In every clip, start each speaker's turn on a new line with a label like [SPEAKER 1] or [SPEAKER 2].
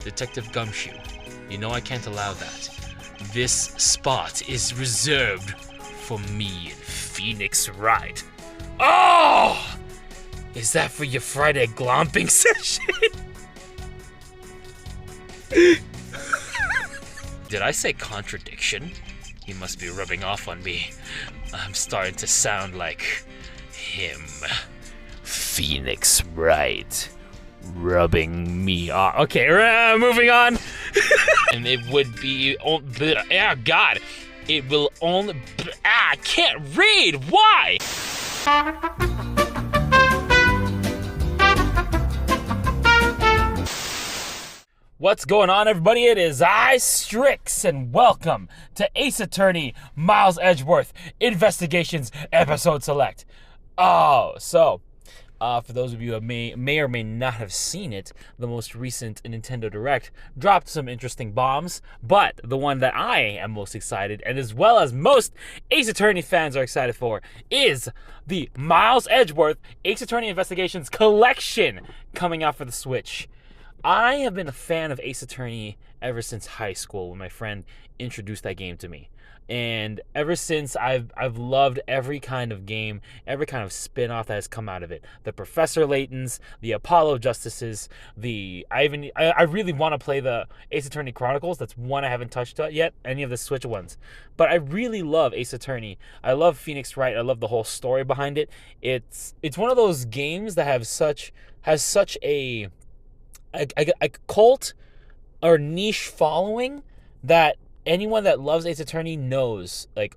[SPEAKER 1] Detective Gumshoe, you know I can't allow that. This spot is reserved for me and Phoenix Wright. Oh! Is that for your Friday glomping session? Did I say contradiction? He must be rubbing off on me. I'm starting to sound like him. Phoenix Wright. Rubbing me off. Okay, moving on. And it would be... Oh, God. It will only... I can't read. Why? What's going on, everybody? It is Strix, and welcome to Ace Attorney Miles Edgeworth Investigations Episode Select. For those of you who may or may not have seen it, the most recent Nintendo Direct dropped some interesting bombs, but the one that I am most excited, and as well as most Ace Attorney fans are excited for, is the Miles Edgeworth Ace Attorney Investigations Collection coming out for the Switch. I have been a fan of Ace Attorney ever since high school when my friend introduced that game to me. And ever since, I've loved every kind of game, every kind of spin-off that has come out of it. The Professor Laytons, the Apollo Justices, I really want to play the Ace Attorney Chronicles. That's one I haven't touched yet, any of the Switch ones. But I really love Ace Attorney. I love Phoenix Wright. I love the whole story behind it. It's one of those games that has such a cult or niche following that anyone that loves Ace Attorney knows like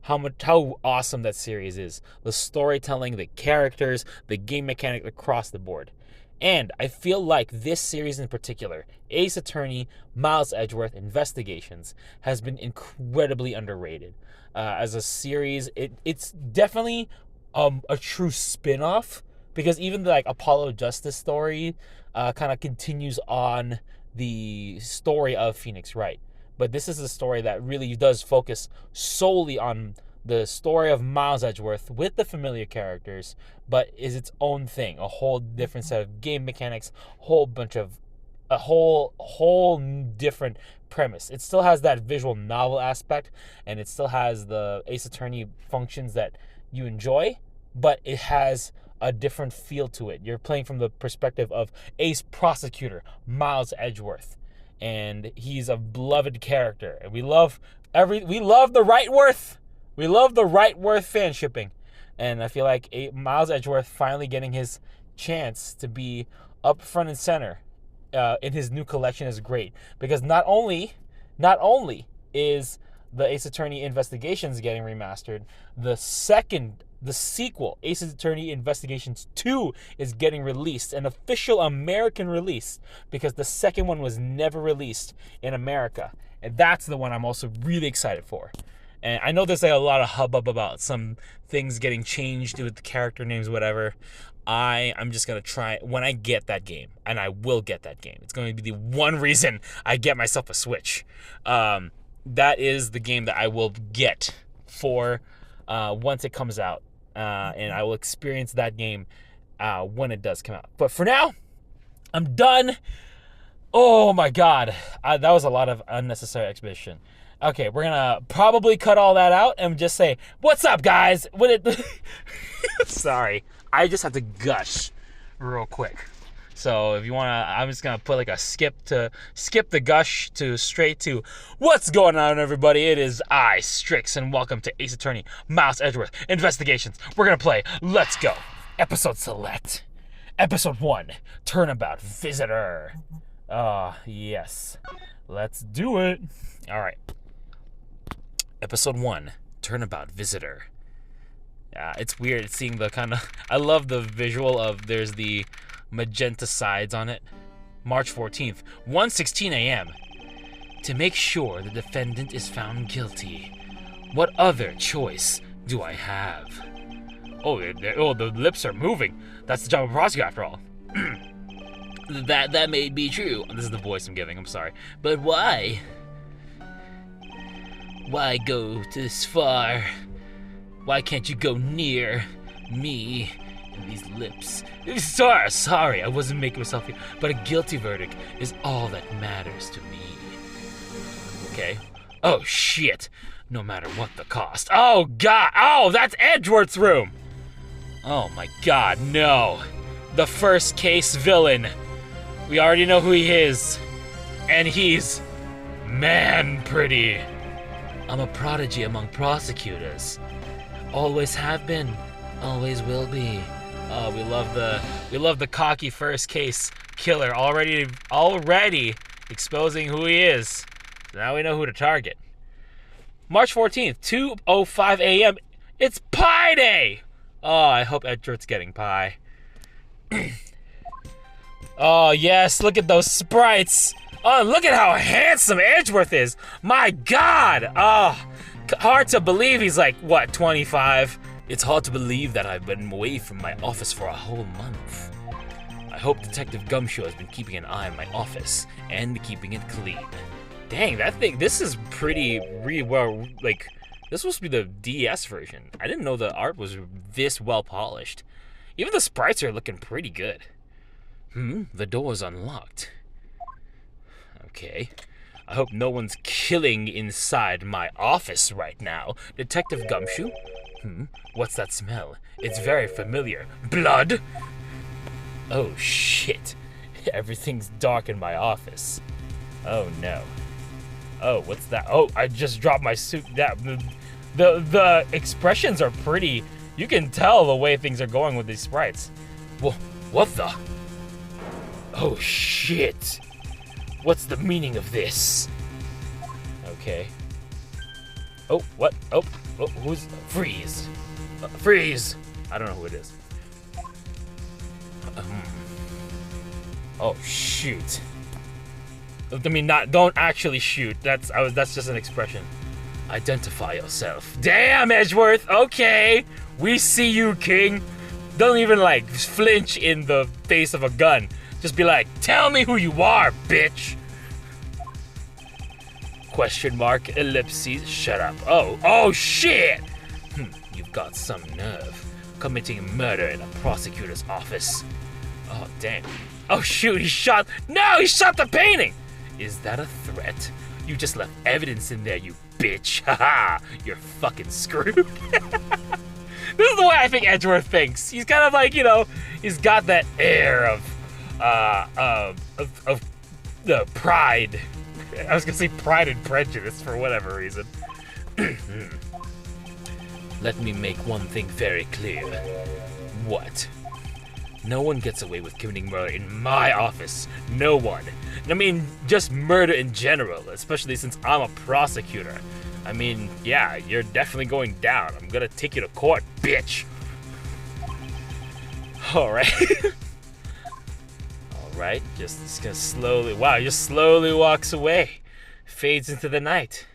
[SPEAKER 1] how awesome that series is. The storytelling, the characters, the game mechanic across the board. And I feel like this series in particular, Ace Attorney Miles Edgeworth Investigations, has been incredibly underrated. As a series, it's definitely a true spin-off, because even the Apollo Justice story kind of continues on the story of Phoenix Wright. But this is a story that really does focus solely on the story of Miles Edgeworth with the familiar characters, but is its own thing, a whole different set of game mechanics, a whole different premise. It still has that visual novel aspect, and it still has the Ace Attorney functions that you enjoy, but it has a different feel to it. You're playing from the perspective of Ace Prosecutor Miles Edgeworth, and he's a beloved character, and we love the Wrightworth. We love the Wrightworth fan shipping, and I feel like Miles Edgeworth finally getting his chance to be up front and center in his new collection is great, because not only is the Ace Attorney Investigations getting remastered, the sequel, Ace Attorney Investigations 2, is getting released, an official American release, because the second one was never released in America. And that's the one I'm also really excited for. And I know there's a lot of hubbub about some things getting changed with the character names, whatever. I'm just going to try when I get that game, and I will get that game. It's going to be the one reason I get myself a Switch. That is the game that I will get for once it comes out. And I will experience that game when it does come out. But for now, I'm done. Oh my God. That was a lot of unnecessary exposition. Okay, we're going to probably cut all that out and just say, what's up, guys? Sorry. I just have to gush real quick. So if you want to, I'm just going to put skip the gush to straight to what's going on, everybody. It is Strix, and welcome to Ace Attorney Miles Edgeworth Investigations. We're going to play Let's Go. Episode Select. Episode 1, Turnabout Visitor. Yes. Let's do it. All right. Episode 1, Turnabout Visitor. It's weird seeing the kind of... I love the visual of there's the magenta sides on it. March 14th, 1:16 a.m. To make sure the defendant is found guilty, what other choice do I have? The lips are moving. That's the job of a prosecutor, after all. That may be true. This is the voice I'm giving, I'm sorry. But why? Why go this far? Why can't you go near me and these lips. Sorry, I wasn't making myself here, but a guilty verdict is all that matters to me. Okay. Oh, shit. No matter what the cost. Oh, God. Oh, that's Edgeworth's room. Oh, my God, no. The first case villain. We already know who he is. And he's man pretty. I'm a prodigy among prosecutors. Always have been. Always will be. Oh, we love the cocky first case killer already exposing who he is. So now we know who to target. March 14th, 2:05 a.m. It's Pie Day! Oh, I hope Edgeworth's getting pie. Oh, yes, look at those sprites. Oh, look at how handsome Edgeworth is. My God. Oh, hard to believe he's like, what, 25? It's hard to believe that I've been away from my office for a whole month. I hope Detective Gumshoe has been keeping an eye on my office and keeping it clean. Dang, this is pretty well, like, this supposed to be the DS version. I didn't know the art was this well polished. Even the sprites are looking pretty good. The door's unlocked. Okay. I hope no one's killing inside my office right now. Detective Gumshoe? What's that smell? It's very familiar. Blood? Oh, shit. Everything's dark in my office. Oh, no. Oh, what's that? Oh, I just dropped my suit. The expressions are pretty. You can tell the way things are going with these sprites. Well, what the? Oh, shit. What's the meaning of this? Okay. Oh, what? Oh, who's... Freeze. Freeze. I don't know who it is. Oh, shoot. I mean, don't actually shoot. That's just an expression. Identify yourself. Damn, Edgeworth. Okay. We see you, King. Don't even, like, flinch in the face of a gun. Just be like, tell me who you are, bitch. Question mark, ellipses, shut up. Oh, shit. You've got some nerve. Committing murder in a prosecutor's office. Oh, damn. Oh, shoot, he shot the painting. Is that a threat? You just left evidence in there, you bitch. Haha, you're fucking screwed. This is the way I think Edgeworth thinks. He's kind of like, he's got that air of the pride. I was gonna say pride and prejudice for whatever reason. Let me make one thing very clear. What? No one gets away with committing murder in my office. No one. I mean, just murder in general, especially since I'm a prosecutor. I mean, yeah, you're definitely going down. I'm gonna take you to court, bitch. Alright. Alright, just gonna slowly... Wow, he just slowly walks away. Fades into the night.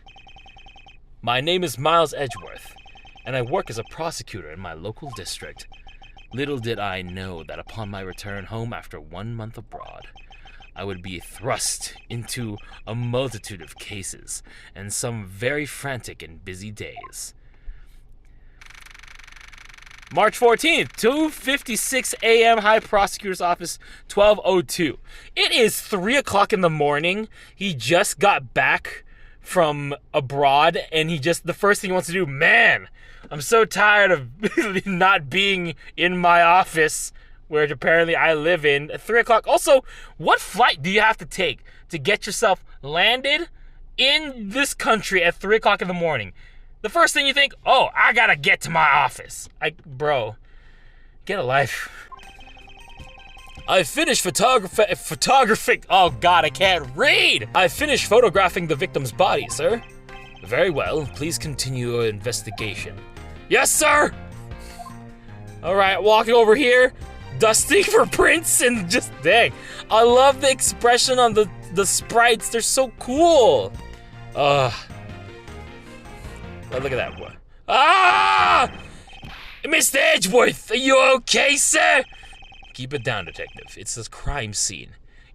[SPEAKER 1] My name is Miles Edgeworth, and I work as a prosecutor in my local district. Little did I know that upon my return home after 1 month abroad, I would be thrust into a multitude of cases and some very frantic and busy days. March 14th, 2:56 a.m. High Prosecutor's Office, 12:02. It is 3 o'clock in the morning. He just got back from abroad, and the first thing he wants to do, man, I'm so tired of not being in my office, where apparently I live in, at 3 o'clock. Also, what flight do you have to take to get yourself landed in this country at 3 o'clock in the morning? The first thing you think, oh, I gotta get to my office. Bro, get a life. I finished photographing. Oh God, I can't read. I finished photographing the victim's body, sir. Very well, please continue your investigation. Yes, sir. All right, walking over here, dusting for prints and just, dang. I love the expression on the sprites. They're so cool. Oh, look at that one. Ah! Mr. Edgeworth, are you okay, sir? Keep it down, detective. It's this crime scene.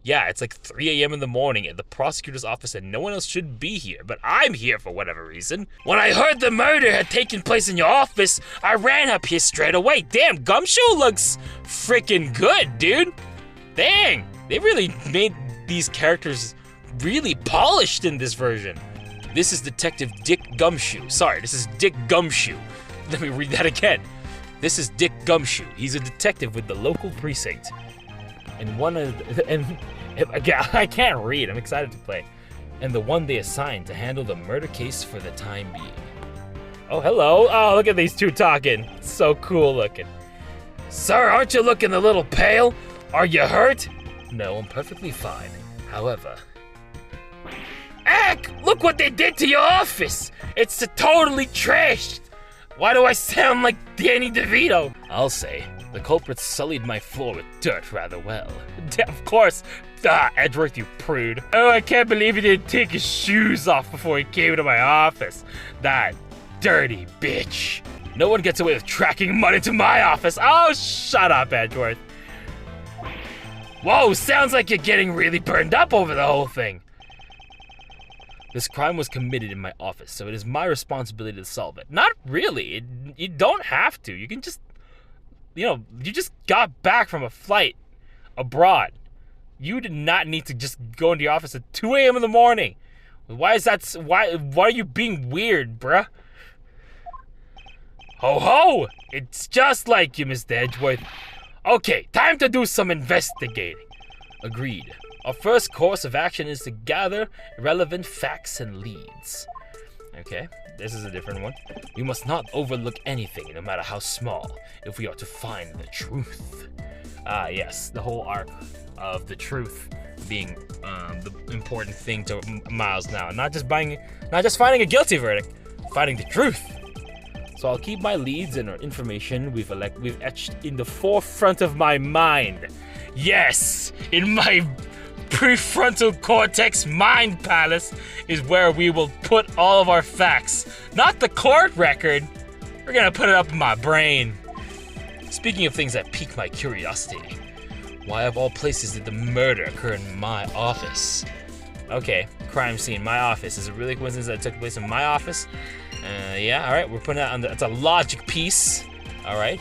[SPEAKER 1] Yeah, it's like 3 a.m. in the morning at the prosecutor's office and no one else should be here, but I'm here for whatever reason. When I heard the murder had taken place in your office, I ran up here straight away. Damn, Gumshoe looks freaking good, dude. Dang, they really made these characters really polished in this version. This is Detective Dick Gumshoe. Sorry, this is Dick Gumshoe. Let me read that again. This is Dick Gumshoe. He's a detective with the local precinct. I can't read. I'm excited to play. And the one they assigned to handle the murder case for the time being. Oh, hello. Oh, look at these two talking. So cool looking. Sir, aren't you looking a little pale? Are you hurt? No, I'm perfectly fine. However... Eck! Look what they did to your office! It's totally trashed! Why do I sound like Danny DeVito? I'll say. The culprits sullied my floor with dirt rather well. Of course. Edgeworth, you prude. Oh, I can't believe he didn't take his shoes off before he came into my office. That dirty bitch. No one gets away with tracking mud into my office. Oh, shut up, Edgeworth. Whoa, sounds like you're getting really burned up over the whole thing. This crime was committed in my office, so it is my responsibility to solve it. Not really. You don't have to. You can just... you just got back from a flight abroad. You did not need to just go into your office at 2 a.m. in the morning. Why are you being weird, bruh? Ho ho! It's just like you, Mr. Edgeworth. Okay, time to do some investigating. Agreed. Our first course of action is to gather relevant facts and leads. Okay, this is a different one. We must not overlook anything, no matter how small, if we are to find the truth. Ah, yes, the whole arc of the truth being the important thing to Miles now. Not just finding a guilty verdict, finding the truth. So I'll keep my leads and our information we've etched in the forefront of my mind. Yes, in my prefrontal cortex mind palace is where we will put all of our facts. Not the court record. We're gonna put it up in my brain. Speaking of things that pique my curiosity, why of all places did the murder occur in my office? Okay, crime scene, my office. Is it really a coincidence that it took place in my office? Yeah, alright, we're putting that on that's a logic piece. Alright.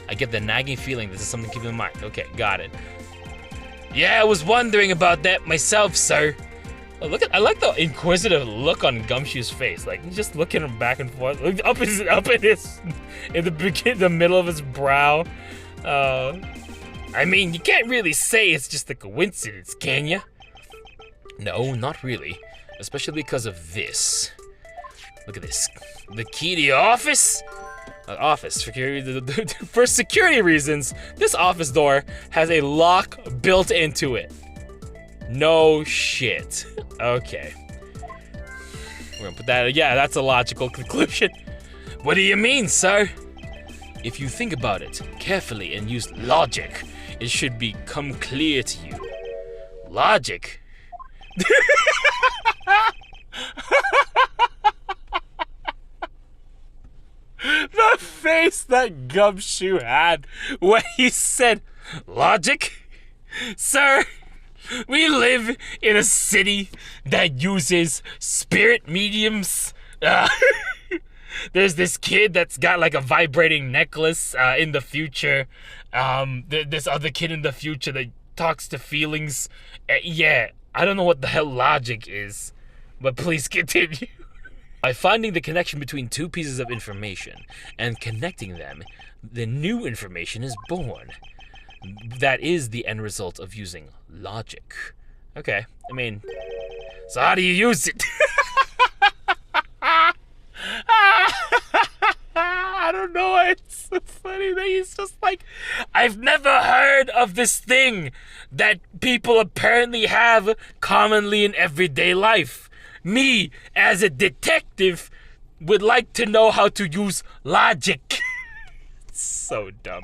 [SPEAKER 1] I get the nagging feeling this is something to keep in mind. Okay, got it. Yeah, I was wondering about that myself, sir. Oh, I like the inquisitive look on Gumshoe's face. Like, he's just looking back and forth, in the middle of his brow. I mean, you can't really say it's just a coincidence, can you? No, not really. Especially because of this. Look at this. The key to your office? Office security. For security reasons, this office door has a lock built into it. No shit. Okay. We're gonna put that. Yeah, that's a logical conclusion. What do you mean, sir? If you think about it carefully and use logic, it should become clear to you. Logic? The face that Gumshoe had when he said, logic? Sir, we live in a city that uses spirit mediums. There's this kid that's got like a vibrating necklace in the future. This other kid in the future that talks to feelings. Yeah, I don't know what the hell logic is, but please continue. By finding the connection between two pieces of information and connecting them, the new information is born. That is the end result of using logic. Okay, I mean, so how do you use it? I don't know, it's so funny that he's just like, I've never heard of this thing that people apparently have commonly in everyday life. Me, as a detective, would like to know how to use logic. So dumb.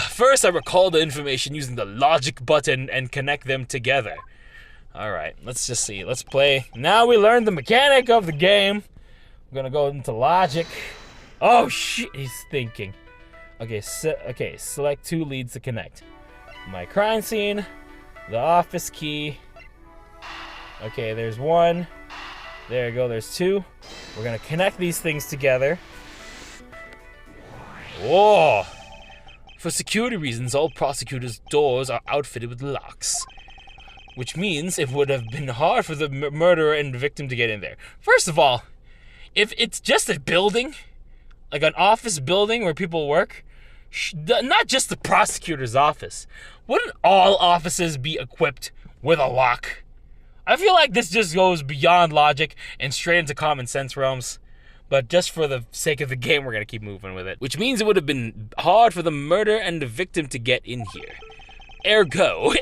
[SPEAKER 1] First I recall the information using the logic button and connect them together. Alright, let's just see. Let's play. Now we learned the mechanic of the game. We're gonna go into logic. Oh shit, he's thinking. Okay, select two leads to connect. My crime scene, the office key. Okay, there's one. There you go, there's two. We're gonna connect these things together. Whoa! For security reasons, all prosecutors' doors are outfitted with locks. Which means it would have been hard for the murderer and victim to get in there. First of all, if it's just a building, like an office building where people work, not just the prosecutor's office, wouldn't all offices be equipped with a lock? I feel like this just goes beyond logic and straight into common sense realms. But just for the sake of the game, we're going to keep moving with it. Which means it would have been hard for the murderer and the victim to get in here. Ergo,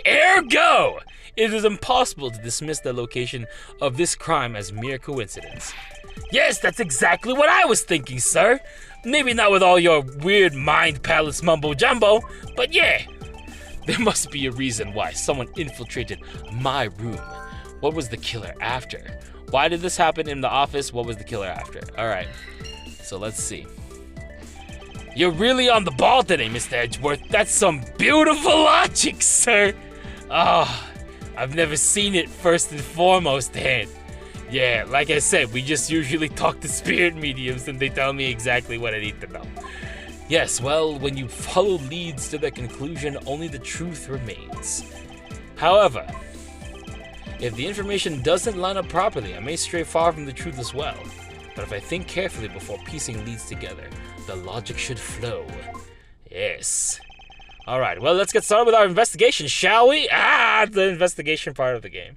[SPEAKER 1] it is impossible to dismiss the location of this crime as mere coincidence. Yes, that's exactly what I was thinking, sir. Maybe not with all your weird mind palace mumbo jumbo, but yeah. There must be a reason why someone infiltrated my room. What was the killer after? Why did this happen in the office? What was the killer after? All right, so let's see. You're really on the ball today, Mr. Edgeworth. That's some beautiful logic, sir. Oh, I've never seen it first and foremost hand. Yeah, like I said, we just usually talk to spirit mediums and they tell me exactly what I need to know. Yes, well, when you follow leads to their conclusion, only the truth remains. However, if the information doesn't line up properly, I may stray far from the truth as well. But if I think carefully before piecing leads together, the logic should flow. Yes. Alright, well, let's get started with our investigation, shall we? The investigation part of the game.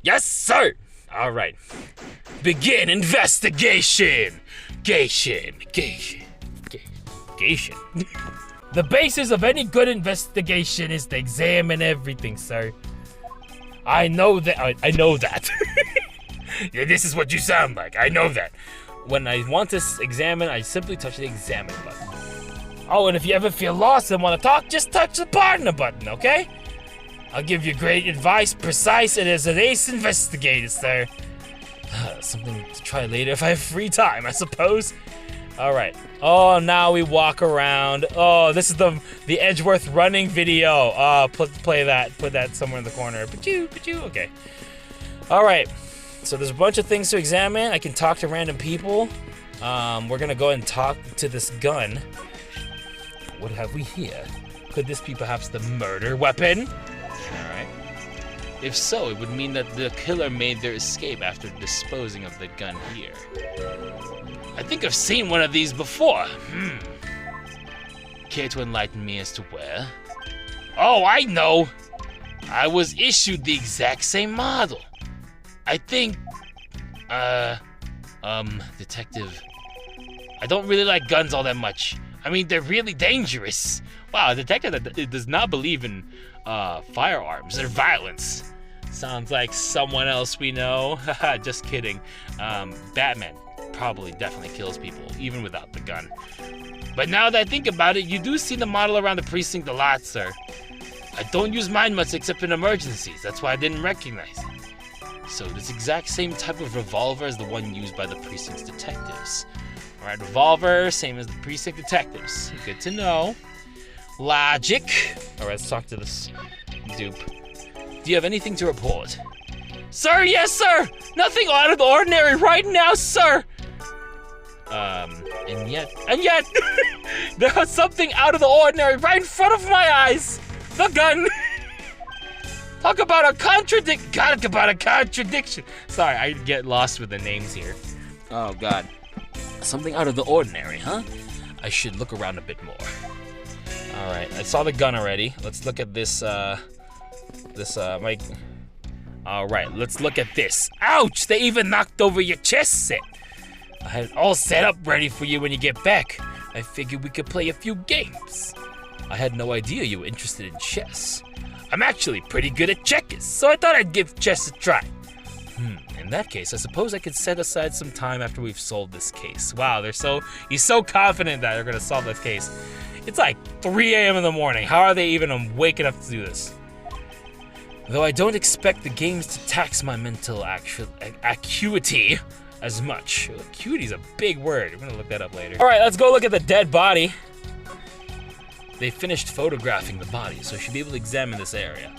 [SPEAKER 1] Yes, sir! Alright. Begin investigation! Gation. The basis of any good investigation is to examine everything, sir. I know that. I know that. Yeah, this is what you sound like. I know that. When I want to examine, I simply touch the examine button. Oh, and if you ever feel lost and want to talk, just touch the partner button, okay? I'll give you great advice, precise, and as an ace investigator, sir. Something to try later if I have free time, I suppose. All right. Oh, now we walk around. Oh, this is the Edgeworth running video. Play that. Put that somewhere in the corner. Pachoo. Okay. All right. So there's a bunch of things to examine. I can talk to random people. We're gonna go and talk to this gun. What have we here? Could this be perhaps the murder weapon? All right. If so, it would mean that the killer made their escape after disposing of the gun here. I think I've seen one of these before. Care to enlighten me as to where? Oh, I know! I was issued the exact same model. I think, detective. I don't really like guns all that much. I mean, they're really dangerous. Wow, a detective that does not believe in, firearms or violence. Sounds like someone else we know. Haha, just kidding. Batman probably definitely kills people, even without the gun. But now that I think about it, you do see the model around the precinct a lot, sir. I don't use mine much except in emergencies. That's why I didn't recognize it. So this exact same type of revolver is the one used by the precinct's detectives. Alright, revolver, same as the precinct detectives. Good to know. Logic. Alright, let's talk to this dupe. Do you have anything to report? Sir, yes, sir! Nothing out of the ordinary right now, sir! And yet, there was something out of the ordinary right in front of my eyes! The gun! Talk about a contradiction! Sorry, I get lost with the names here. Oh, God. Something out of the ordinary, huh? I should look around a bit more. Alright, I saw the gun already. Let's look at this, mic. Alright, let's look at this. Ouch! They even knocked over your chess set. I had it all set up ready for you when you get back. I figured we could play a few games. I had no idea you were interested in chess. I'm actually pretty good at checkers, so I thought I'd give chess a try. In that case, I suppose I could set aside some time after we've solved this case. Wow, he's so confident that they're gonna solve this case. It's like 3 a.m. in the morning. How are they even awake enough to do this? Though I don't expect the games to tax my mental acuity as much. Acuity is a big word. I'm gonna look that up later. All right, let's go look at the dead body. They finished photographing the body, so we should be able to examine this area.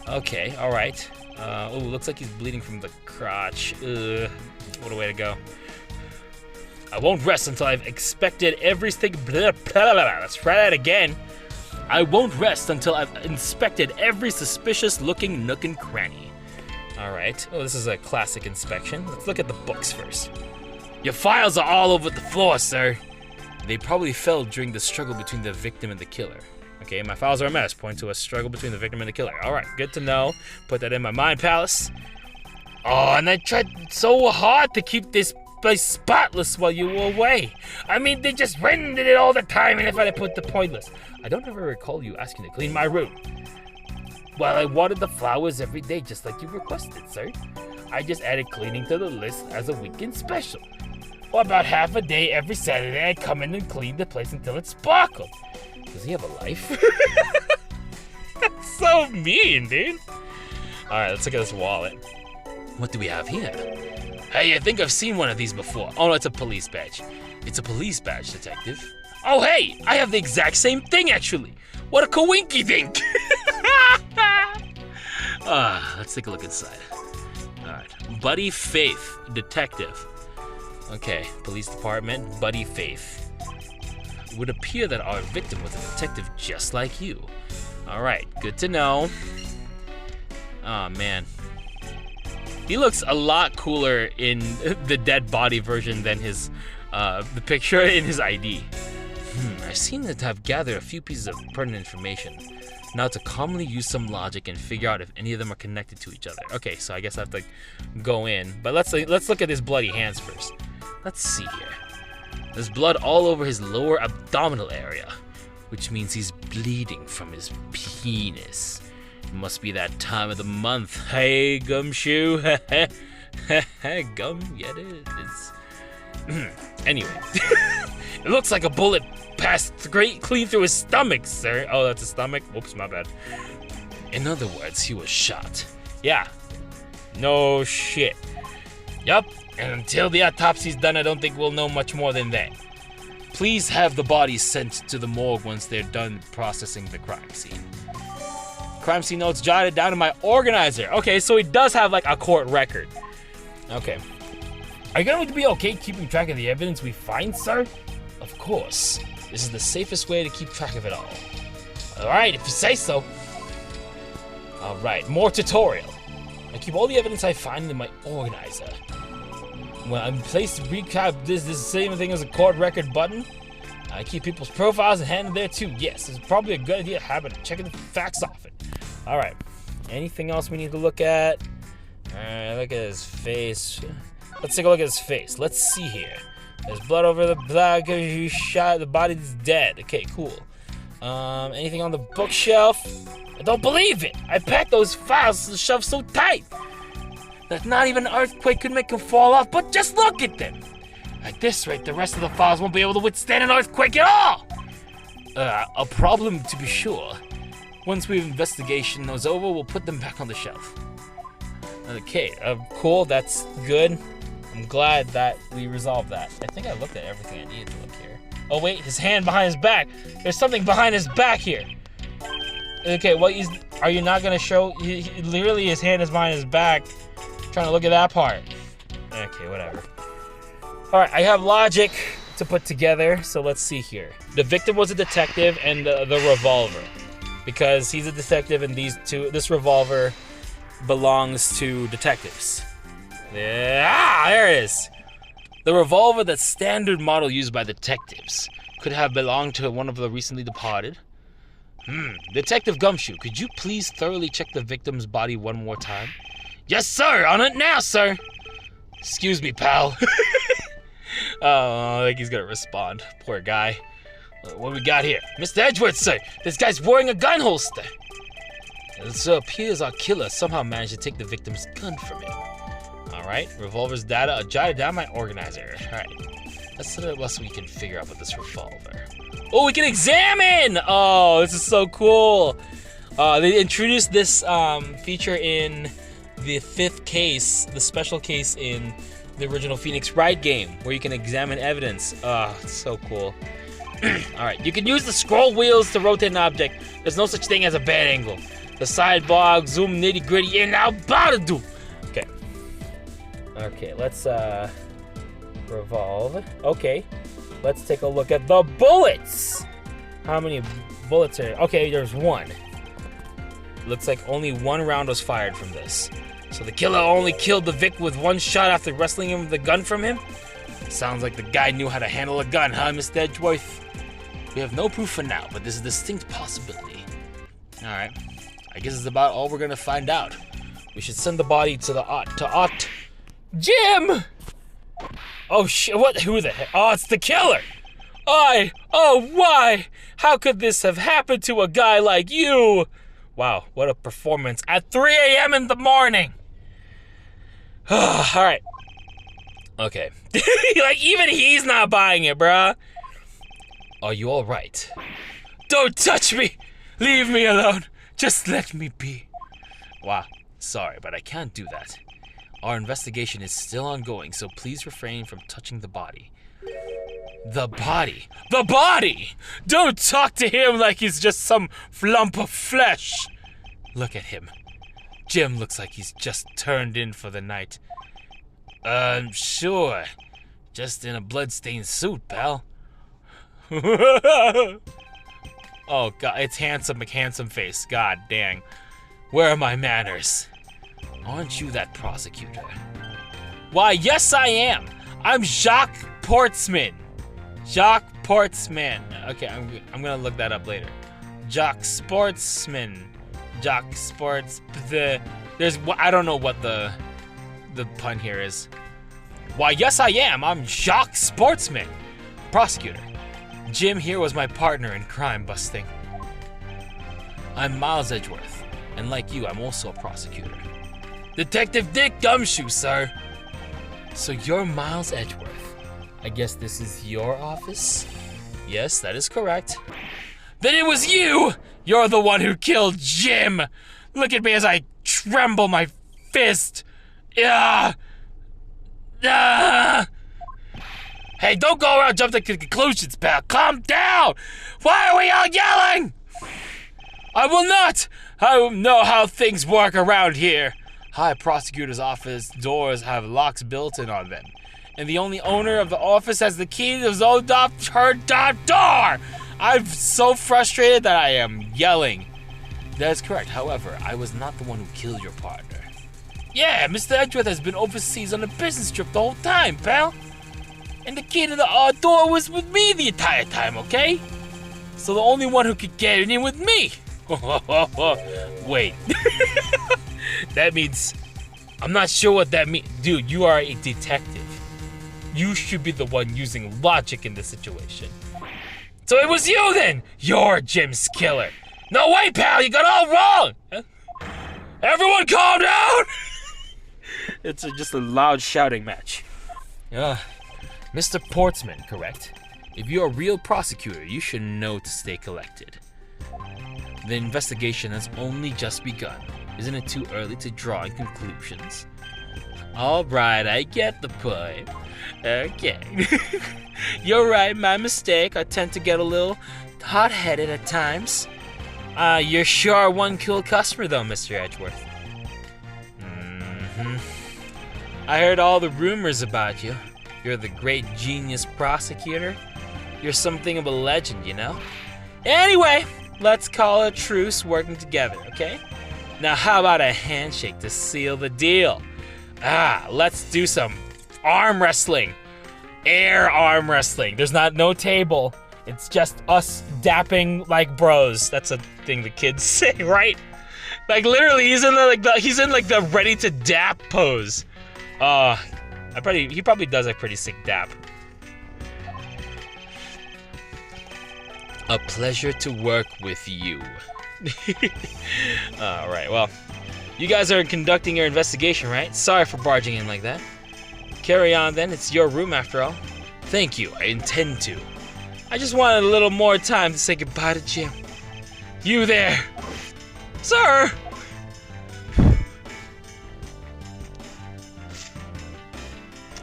[SPEAKER 1] Okay, alright. Oh, looks like he's bleeding from the crotch. What a way to go. I won't rest until I've inspected everything. Let's try that again. I won't rest until I've inspected every suspicious looking nook and cranny. Alright. Oh, this is a classic inspection. Let's look at the books first. Your files are all over the floor, sir. They probably fell during the struggle between the victim and the killer. Okay, my files are a mess. Point to a struggle between the victim and the killer. Alright, good to know. Put that in my mind palace. Oh, and I tried so hard to keep this place spotless while you were away. I mean, they just rendered it all the time, and if I put the pointless. I don't ever recall you asking to clean my room. Well, I watered the flowers every day, just like you requested, sir. I just added cleaning to the list as a weekend special. Or about half a day every Saturday, I'd come in and clean the place until it sparkled. Does he have a life? That's so mean, dude. Alright, let's look at this wallet. What do we have here? Hey, I think I've seen one of these before. Oh, no, it's a police badge. It's a police badge, detective. Oh, hey, I have the exact same thing, actually. What a coinky dink. Let's take a look inside. Alright, Buddy Faith, detective. Okay, police department, Buddy Faith. It would appear that our victim was a detective just like you. Alright, good to know. Oh, man. He looks a lot cooler in the dead body version than his, the picture in his ID. I seem to have gathered a few pieces of pertinent information. Now to calmly use some logic and figure out if any of them are connected to each other. Okay, so I guess I have to go in. But let's look at his bloody hands first. Let's see here. There's blood all over his lower abdominal area, which means he's bleeding from his penis. It must be that time of the month. Hey, gumshoe. Gum, yeah, it is. Anyway, it looks like a bullet passed clean through his stomach, sir. Oh, that's his stomach? Oops, my bad. In other words, he was shot. Yeah. No shit. Yup. And until the autopsy's done, I don't think we'll know much more than that. Please have the body sent to the morgue once they're done processing the crime scene. Crime scene notes jotted down in my organizer. Okay, so he does have like a court record. Okay. Are you going to be okay keeping track of the evidence we find, sir? Of course. This is the safest way to keep track of it all. Alright, if you say so. Alright, more tutorial. I keep all the evidence I find in my organizer. When I'm placed to recap this is the same thing as a court record button. I keep people's profiles and hand them there too. Yes, it's probably a good idea habit of checking the facts often. Alright. Anything else we need to look at? Alright, look at his face. Let's take a look at his face. Let's see here. There's blood over the blood. He shot. The body's dead. Okay, cool. Anything on the bookshelf? I don't believe it. I packed those files to the shelf so tight that not even an earthquake could make them fall off. But just look at them. At this rate, the rest of the files won't be able to withstand an earthquake at all. A problem to be sure. Once we've investigation those over, we'll put them back on the shelf. Okay, cool. That's good. I'm glad that we resolved that. I think I looked at everything I needed to look here. Oh wait, his hand behind his back. There's something behind his back here. Okay, what are you not gonna show? Literally, his hand is behind his back. Trying to look at that part. Okay, whatever. All right, I have logic to put together, so let's see here. The victim was a detective and the revolver, because he's a detective and this revolver belongs to detectives. There it is. The revolver, that standard model used by detectives, could have belonged to one of the recently departed. Detective Gumshoe, could you please thoroughly check the victim's body one more time? Yes, sir. On it now, sir. Excuse me, pal. Oh, I think he's gonna respond. Poor guy. What we got here? Mr. Edgeworth, sir. This guy's wearing a gun holster. It appears our killer somehow managed to take the victim's gun from him. Alright, revolver's data jotted down my organizer. Alright, let's see what else we can figure out with this revolver. Oh, we can examine! Oh, this is so cool. They introduced this feature in the 5th case, the special case in the original Phoenix Wright game, where you can examine evidence. Oh, it's so cool. Alright, you can use the scroll wheels to rotate an object. There's no such thing as a bad angle. The sidebar, zoom, nitty gritty, and now about to do. Okay. Okay, let's revolve. Okay. Let's take a look at the bullets. How many bullets are... Okay, there's one. Looks like only one round was fired from this. So the killer only killed the Vic with one shot after wrestling him with the gun from him? Sounds like the guy knew how to handle a gun, huh, Mr. Edgeworth? We have no proof for now, but there's a distinct possibility. Alright. I guess it's about all we're gonna find out. We should send the body to Ott. Jim! Oh shit, what? Who the heck? Oh, it's the killer! Oh, why? How could this have happened to a guy like you? Wow, what a performance at 3 a.m. in the morning! Alright. Okay. Like, even he's not buying it, bruh. Are you alright? Don't touch me! Leave me alone! Just let me be. Wow, sorry, but I can't do that. Our investigation is still ongoing, so please refrain from touching the body. The body? The body! Don't talk to him like he's just some lump of flesh! Look at him. Jim looks like he's just turned in for the night. Sure. Just in a blood-stained suit, pal. Oh, God, it's handsome McHandsome face. God dang. Where are my manners? Aren't you that prosecutor? Why, yes, I am. I'm Jacques Portsman. Jacques Portsman. Okay, I'm gonna look that up later. Jacques Sportsman. Jacques Sports. I don't know what the pun here is. Why, yes, I am. I'm Jacques Sportsman. Prosecutor. Jim here was my partner in crime busting. I'm Miles Edgeworth, and like you, I'm also a prosecutor. Detective Dick Gumshoe, sir. So you're Miles Edgeworth. I guess this is your office? Yes, that is correct. Then it was you! You're the one who killed Jim! Look at me as I tremble my fist! Yeah! Ah! Hey, don't go around jumping to conclusions, pal. Calm down! Why are we all yelling? I will not! I know how things work around here. High prosecutor's office doors have locks built in on them. And the only owner of the office has the key to his own her door! I'm so frustrated that I am yelling. That is correct. However, I was not the one who killed your partner. Yeah, Mr. Edgeworth has been overseas on a business trip the whole time, pal. And the key to the door was with me the entire time, okay? So the only one who could get in with me. Wait. That means... I'm not sure what that means. Dude, you are a detective. You should be the one using logic in this situation. So it was you then! You're Jim's killer. No way, pal, you got all wrong! Everyone calm down! It's just a loud shouting match. Mr. Portsman, correct? If you're a real prosecutor, you should know to stay collected. The investigation has only just begun. Isn't it too early to draw conclusions? Alright, I get the point. Okay. You're right, my mistake. I tend to get a little hot-headed at times. You're sure one cool customer though, Mr. Edgeworth. I heard all the rumors about you. You're the great genius prosecutor. You're something of a legend, you know? Anyway, let's call a truce working together, okay? Now how about a handshake to seal the deal? Let's do some arm wrestling. Air arm wrestling. There's no table. It's just us dapping like bros. That's a thing the kids say, right? Like literally, he's in the ready to dap pose. He probably does a pretty sick dap. A pleasure to work with you. Alright, well, you guys are conducting your investigation, right? Sorry for barging in like that. Carry on then, it's your room after all. Thank you, I intend to. I just wanted a little more time to say goodbye to Jim. You there! Sir!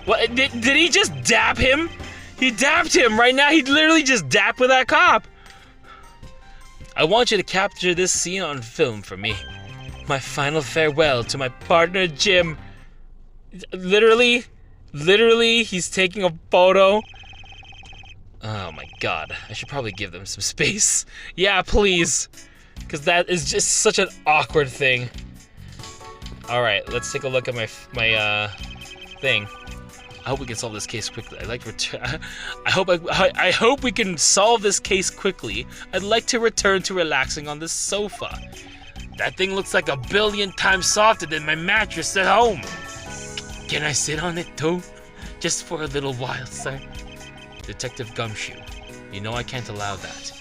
[SPEAKER 1] What, did he just dap him? He dapped him right now. He literally just dapped with that cop. I want you to capture this scene on film for me. My final farewell to my partner, Jim. Literally, he's taking a photo. Oh my god, I should probably give them some space. Yeah, please. Because that is just such an awkward thing. Alright, let's take a look at my thing. I hope we can solve this case quickly. I'd like to return. I hope we can solve this case quickly. I'd like to return to relaxing on this sofa. That thing looks like 1,000,000,000 times softer than my mattress at home. Can I sit on it too? Just for a little while, sir. Detective Gumshoe, you know I can't allow that.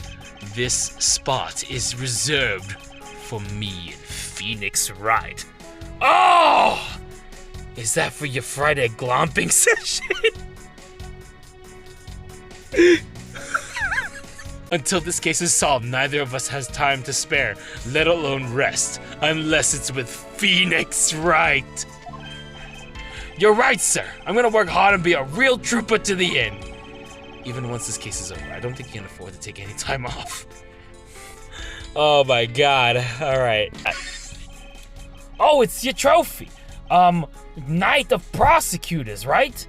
[SPEAKER 1] This spot is reserved for me and Phoenix Wright. Oh! Is that for your Friday glomping session? Until this case is solved, neither of us has time to spare, let alone rest, unless it's with Phoenix Wright. You're right, sir. I'm gonna work hard and be a real trooper to the end. Even once this case is over, I don't think you can afford to take any time off. Oh my god. Alright. Oh, it's your trophy. Knight of Prosecutors, right?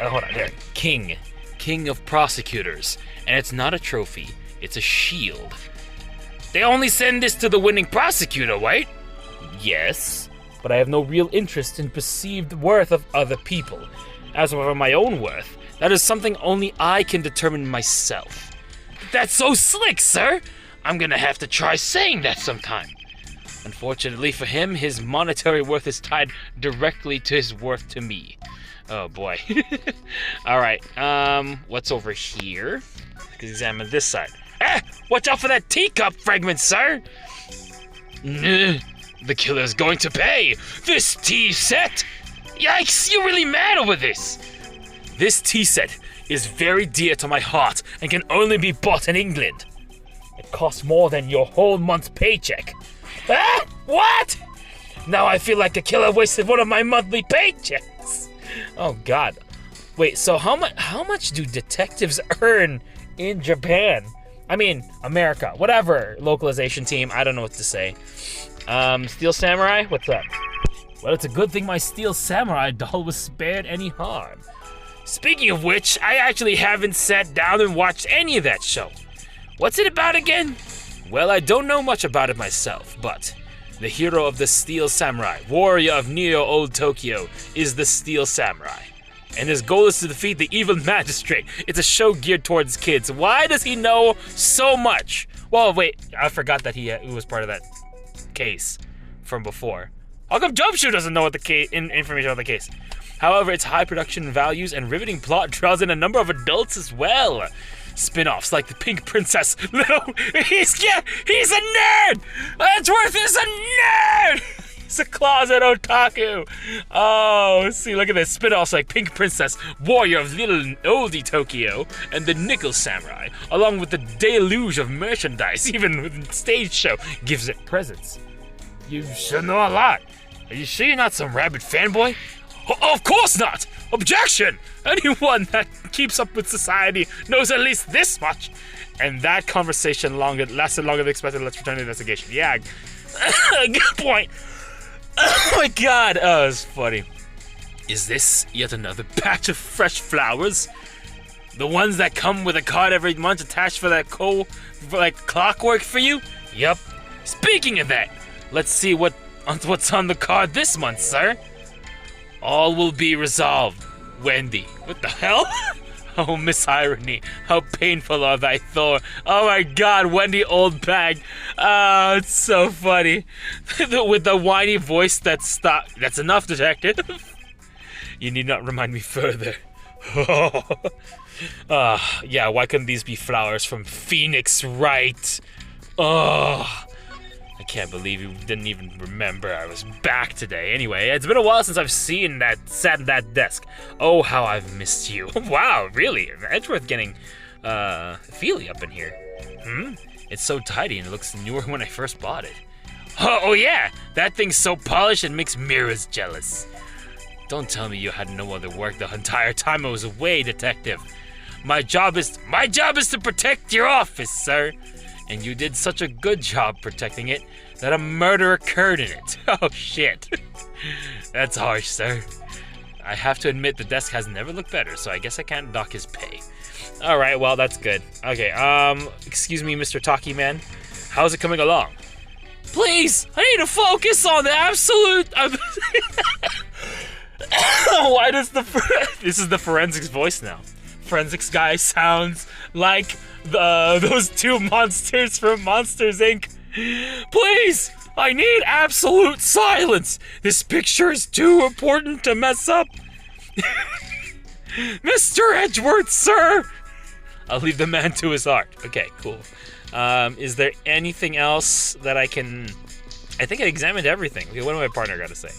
[SPEAKER 1] Hold on, here. King of Prosecutors. And it's not a trophy, it's a shield. They only send this to the winning prosecutor, right? Yes, but I have no real interest in perceived worth of other people. As for my own worth, that is something only I can determine myself. That's so slick, sir! I'm gonna have to try saying that sometime. Unfortunately for him, his monetary worth is tied directly to his worth to me. Oh boy. Alright, what's over here? Let's examine this side. Ah! Watch out for that teacup fragment, sir! The killer's going to pay! This tea set! Yikes, you're really mad over this! This tea set is very dear to my heart and can only be bought in England. It costs more than your whole month's paycheck. Ah! What? Now I feel like the killer wasted one of my monthly paychecks. Oh god. Wait, so how much do detectives earn in Japan? I mean, America, whatever. Localization team, I don't know what to say. Steel Samurai, what's up? Well, it's a good thing my Steel Samurai doll was spared any harm. Speaking of which, I actually haven't sat down and watched any of that show. What's it about again? Well, I don't know much about it myself, but the hero of the Steel Samurai, warrior of Neo Old Tokyo, is the Steel Samurai. And his goal is to defeat the evil magistrate. It's a show geared towards kids. Why does he know so much? Well, wait, I forgot that he was part of that case from before. How come Jumpshoe doesn't know what the information about the case? However, its high production values and riveting plot draws in a number of adults as well. Spin-offs like the Pink Princess. He's a nerd! Edgeworth is a nerd! He's a closet otaku. Oh, see, look at this. Spin-offs like Pink Princess, Warrior of Little Oldie Tokyo, and the Nickel Samurai, along with the deluge of merchandise, even with the stage show, gives it presents. You should know a lot. Are you sure you're not some rabid fanboy? Of course not! Objection! Anyone that keeps up with society knows at least this much. And that conversation lasted longer than expected. Let's return to the investigation. Yeah, good point. Oh my god, oh, it's funny. Is this yet another batch of fresh flowers? The ones that come with a card every month attached for that like clockwork for you? Yup. Speaking of that, let's see what's on the card this month, sir. All will be resolved, Wendy. What the hell? Oh, Miss Irony, how painful are thy thorns. Oh my god, Wendy Oldbag. Oh, it's so funny. With the whiny voice that's enough, detective. You need not remind me further. Yeah, why couldn't these be flowers from Phoenix Wright? Oh, I can't believe you didn't even remember I was back today. Anyway, it's been a while since I've sat at that desk. Oh, how I've missed you. Wow, really? Edgeworth getting, feely up in here. It's so tidy and it looks newer when I first bought it. Oh yeah, that thing's so polished it makes mirrors jealous. Don't tell me you had no other work the entire time I was away, Detective. My job is to protect your office, sir. And you did such a good job protecting it that a murder occurred in it. Oh, shit. That's harsh, sir. I have to admit the desk has never looked better, so I guess I can't dock his pay. All right, well, that's good. Okay, excuse me, Mr. Talkie Man. How's it coming along? Please, I need to focus on the absolute... Why does this is the forensics voice now. Forensics guy sounds like those two monsters from Monsters, Inc. Please, I need absolute silence. This picture is too important to mess up. Mr. Edgeworth, sir. I'll leave the man to his art. Okay, cool. Is there anything else that I can... I think I examined everything. Okay, what did my partner got to say?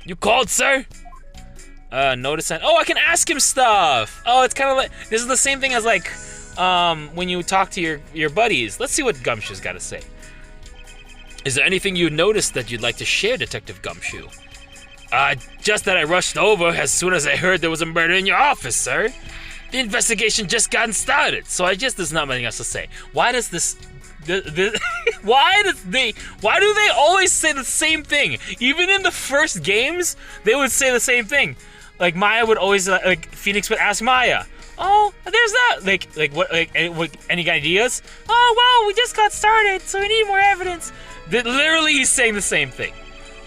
[SPEAKER 1] You called, sir? Notice that... Oh, I can ask him stuff! Oh, it's kind of like... This is the same thing as, like, when you talk to your buddies. Let's see what Gumshoe's got to say. Is there anything you noticed that you'd like to share, Detective Gumshoe? Just that I rushed over as soon as I heard there was a murder in your office, sir. The investigation just gotten started, so there's not much else to say. Why does this... why do they always say the same thing? Even in the first games, they would say the same thing. Like Maya would always Phoenix would ask Maya, "Oh, there's that." Any ideas? "Oh, well, we just got started, so we need more evidence." Literally, he's saying the same thing.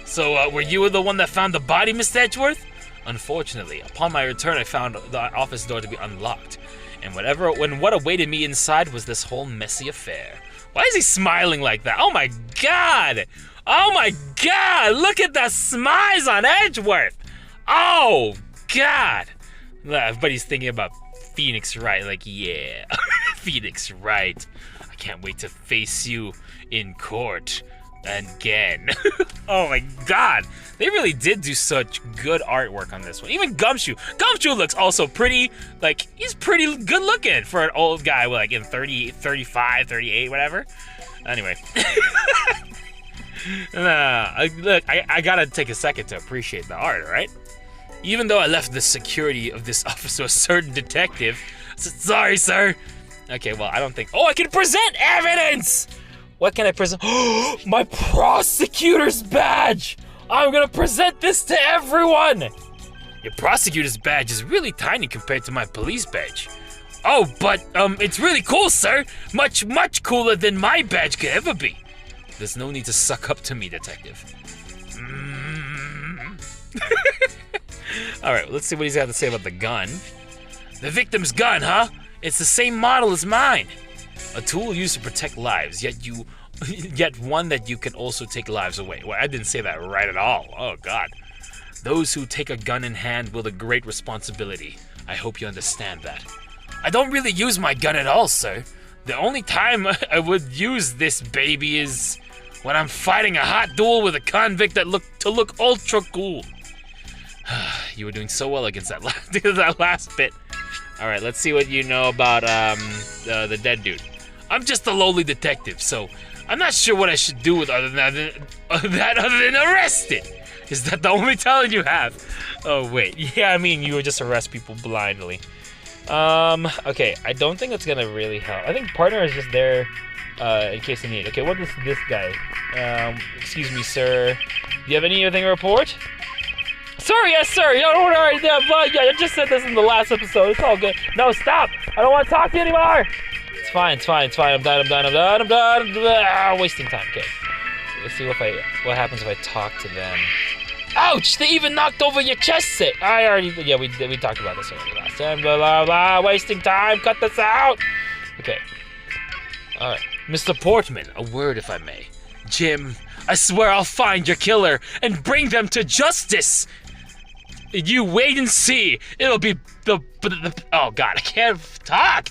[SPEAKER 1] So, were you the one that found the body, Mr. Edgeworth? Unfortunately, upon my return, I found the office door to be unlocked, and what awaited me inside was this whole messy affair. Why is he smiling like that? Oh my god! Oh my god! Look at the smiles on Edgeworth! Oh god! Everybody's thinking about Phoenix Wright, like, yeah. Phoenix Wright. I can't wait to face you in court again. Oh my god! They really did do such good artwork on this one. Even Gumshoe. Gumshoe looks also pretty, like, he's pretty good looking for an old guy, like in 30, 35, 38, whatever. Anyway. Look, I gotta take a second to appreciate the art, right? Even though I left the security of this office to a certain detective. Sorry, sir. Okay, well, I don't think... Oh, I can present evidence! What can I present? My prosecutor's badge! I'm gonna present this to everyone! Your prosecutor's badge is really tiny compared to my police badge. Oh, but, it's really cool, sir! Much, much cooler than my badge could ever be. There's no need to suck up to me, detective. Alright, let's see what he's got to say about the gun. The victim's gun, huh? It's the same model as mine. A tool used to protect lives, yet one that you can also take lives away. Well, I didn't say that right at all. Oh, God. Those who take a gun in hand wield a great responsibility. I hope you understand that. I don't really use my gun at all, sir. The only time I would use this baby is when I'm fighting a hot duel with a convict that look ultra cool. You were doing so well against that last bit. All right, let's see what you know about the dead dude. I'm just a lowly detective, so I'm not sure what I should do with other than arrest it. Is that the only talent you have? Oh wait, yeah, I mean you would just arrest people blindly. Okay, I don't think that's gonna really help. I think partner is just there in case they need. Okay, what is this guy? Excuse me, sir. Do you have anything to report? Sorry, yes, sir. You don't worry. Yeah, I just said this in the last episode. It's all good. No, stop. I don't want to talk to you anymore. It's fine. I'm done. Wasting time. Okay. Let's see what happens if I talk to them. Ouch! They even knocked over your chest set. We talked about this already last time. Blah, blah, blah. Wasting time. Cut this out. Okay. All right. Mr. Portman, a word if I may. Jim, I swear I'll find your killer and bring them to justice. You wait and see. It'll be oh God, I can't talk.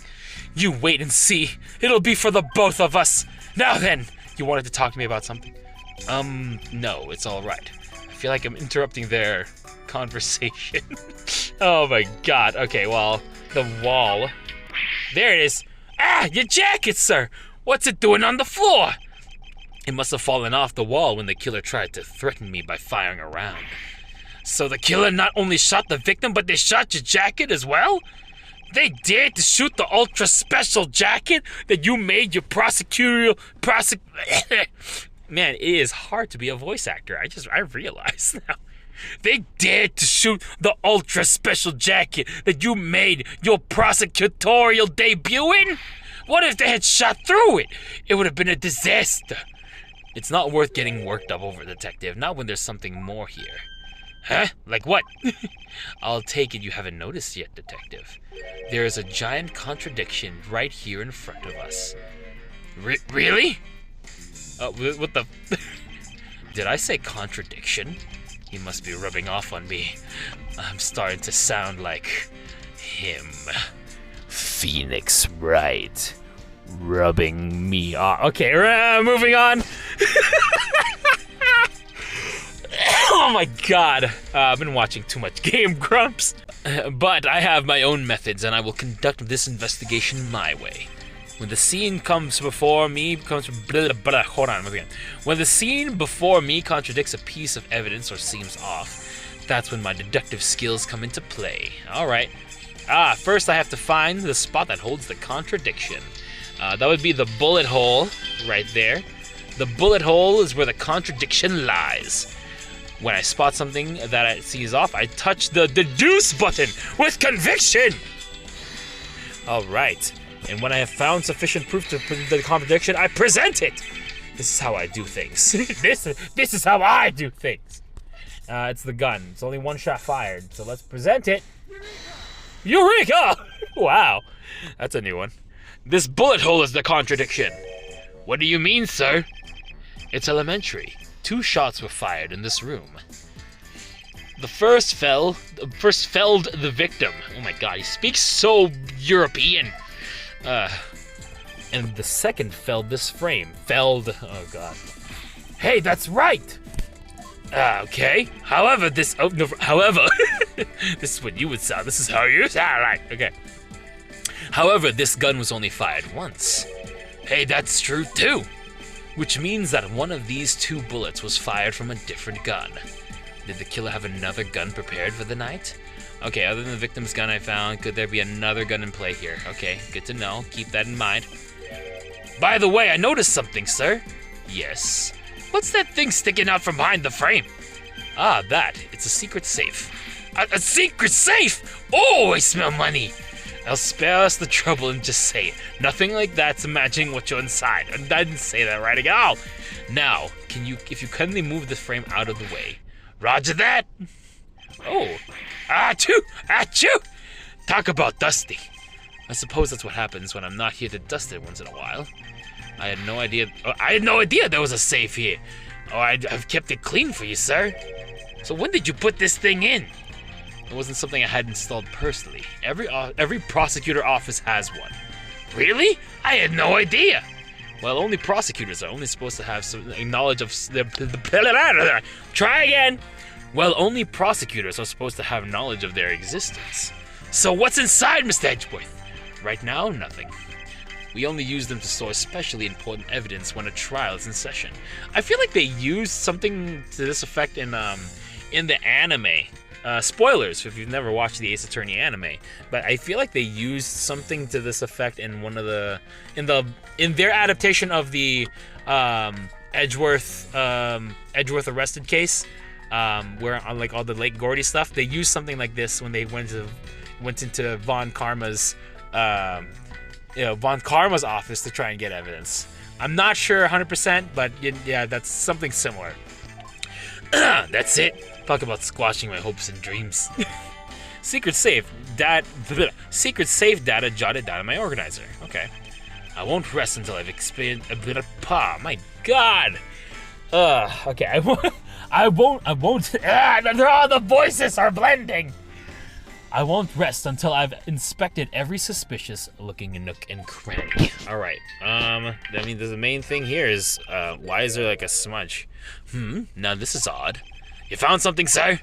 [SPEAKER 1] You wait and see. It'll be for the both of us. Now then, you wanted to talk to me about something? No, it's all right. I feel like I'm interrupting their conversation. Oh my God. Okay, well, the wall. There it is. Ah, your jacket, sir. What's it doing on the floor? It must have fallen off the wall when the killer tried to threaten me by firing a round. So the killer not only shot the victim, but they shot your jacket as well? They dared to shoot the ultra special jacket that you made your Man, it is hard to be a voice actor. I realize now. They dared to shoot the ultra special jacket that you made your prosecutorial debut in? What if they had shot through it? It would have been a disaster. It's not worth getting worked up over, detective, not when there's something more here. Huh? Like what? I'll take it you haven't noticed yet, detective. There is a giant contradiction right here in front of us. Really? What the... Did I say contradiction? He must be rubbing off on me. I'm starting to sound like him. Phoenix Wright. Rubbing me off. Okay, moving on. Oh my god. I've been watching too much Game Grumps. But I have my own methods, and I will conduct this investigation my way. When the scene comes before me hold on once again. When the scene before me contradicts a piece of evidence or seems off, that's when my deductive skills come into play. Alright. First I have to find the spot that holds the contradiction. That would be the bullet hole right there. The bullet hole is where the contradiction lies. When I spot something that I sees off, I touch the deduce button with conviction. Alright. And when I have found sufficient proof to the contradiction, I present it. This is how I do things. This is how I do things. It's the gun. It's only one shot fired, so let's present it. Eureka! Wow, that's a new one. This bullet hole is the contradiction. What do you mean, sir? It's elementary. 2 shots were fired in this room. The first felled the victim. Oh my god, he speaks so European. And the second felled this frame. Oh god. Hey, that's right! Okay. However, this is what you would sound. This is how you sound like. Okay. However, this gun was only fired once. Hey, that's true too. Which means that one of these 2 bullets was fired from a different gun. Did the killer have another gun prepared for the night? Okay, other than the victim's gun I found, could there be another gun in play here? Okay, good to know. Keep that in mind. By the way, I noticed something, sir. Yes. What's that thing sticking out from behind the frame? Ah, that. It's a secret safe. A secret safe? Oh, I smell money. I'll spare us the trouble and just say it. Nothing like that's imagining what's inside. I didn't say that right at all. Now, if you kindly move the frame out of the way. Roger that. Oh. Achoo! Achoo! Talk about dusty. I suppose that's what happens when I'm not here to dust it once in a while. I had no idea there was a safe here. Oh, I've kept it clean for you, sir. So when did you put this thing in? It wasn't something I had installed personally. Every prosecutor office has one. Really? I had no idea. Well, only prosecutors are only supposed to have some knowledge of Try again. Well, only prosecutors are supposed to have knowledge of their existence. So what's inside, Mr. Edgeworth? Right now, nothing. We only use them to store especially important evidence when a trial is in session. I feel like they used something to this effect in the anime. Spoilers if you've never watched the Ace Attorney anime, but I feel like they used something to this effect in one of in their adaptation of the Edgeworth arrested case, where on like all the Lake Gordy stuff, they used something like this when they went into Von Karma's office to try and get evidence. I'm not sure 100%, but yeah, that's something similar. That's it. Talk about squashing my hopes and dreams. Secret safe data jotted down in my organizer. Okay. I won't rest until I've experienced a bit of my god. Okay, I won't. The voices are blending. I won't rest until I've inspected every suspicious looking nook and cranny. All right. I mean, the main thing here is, why is there like a smudge? Now this is odd. You found something, sir?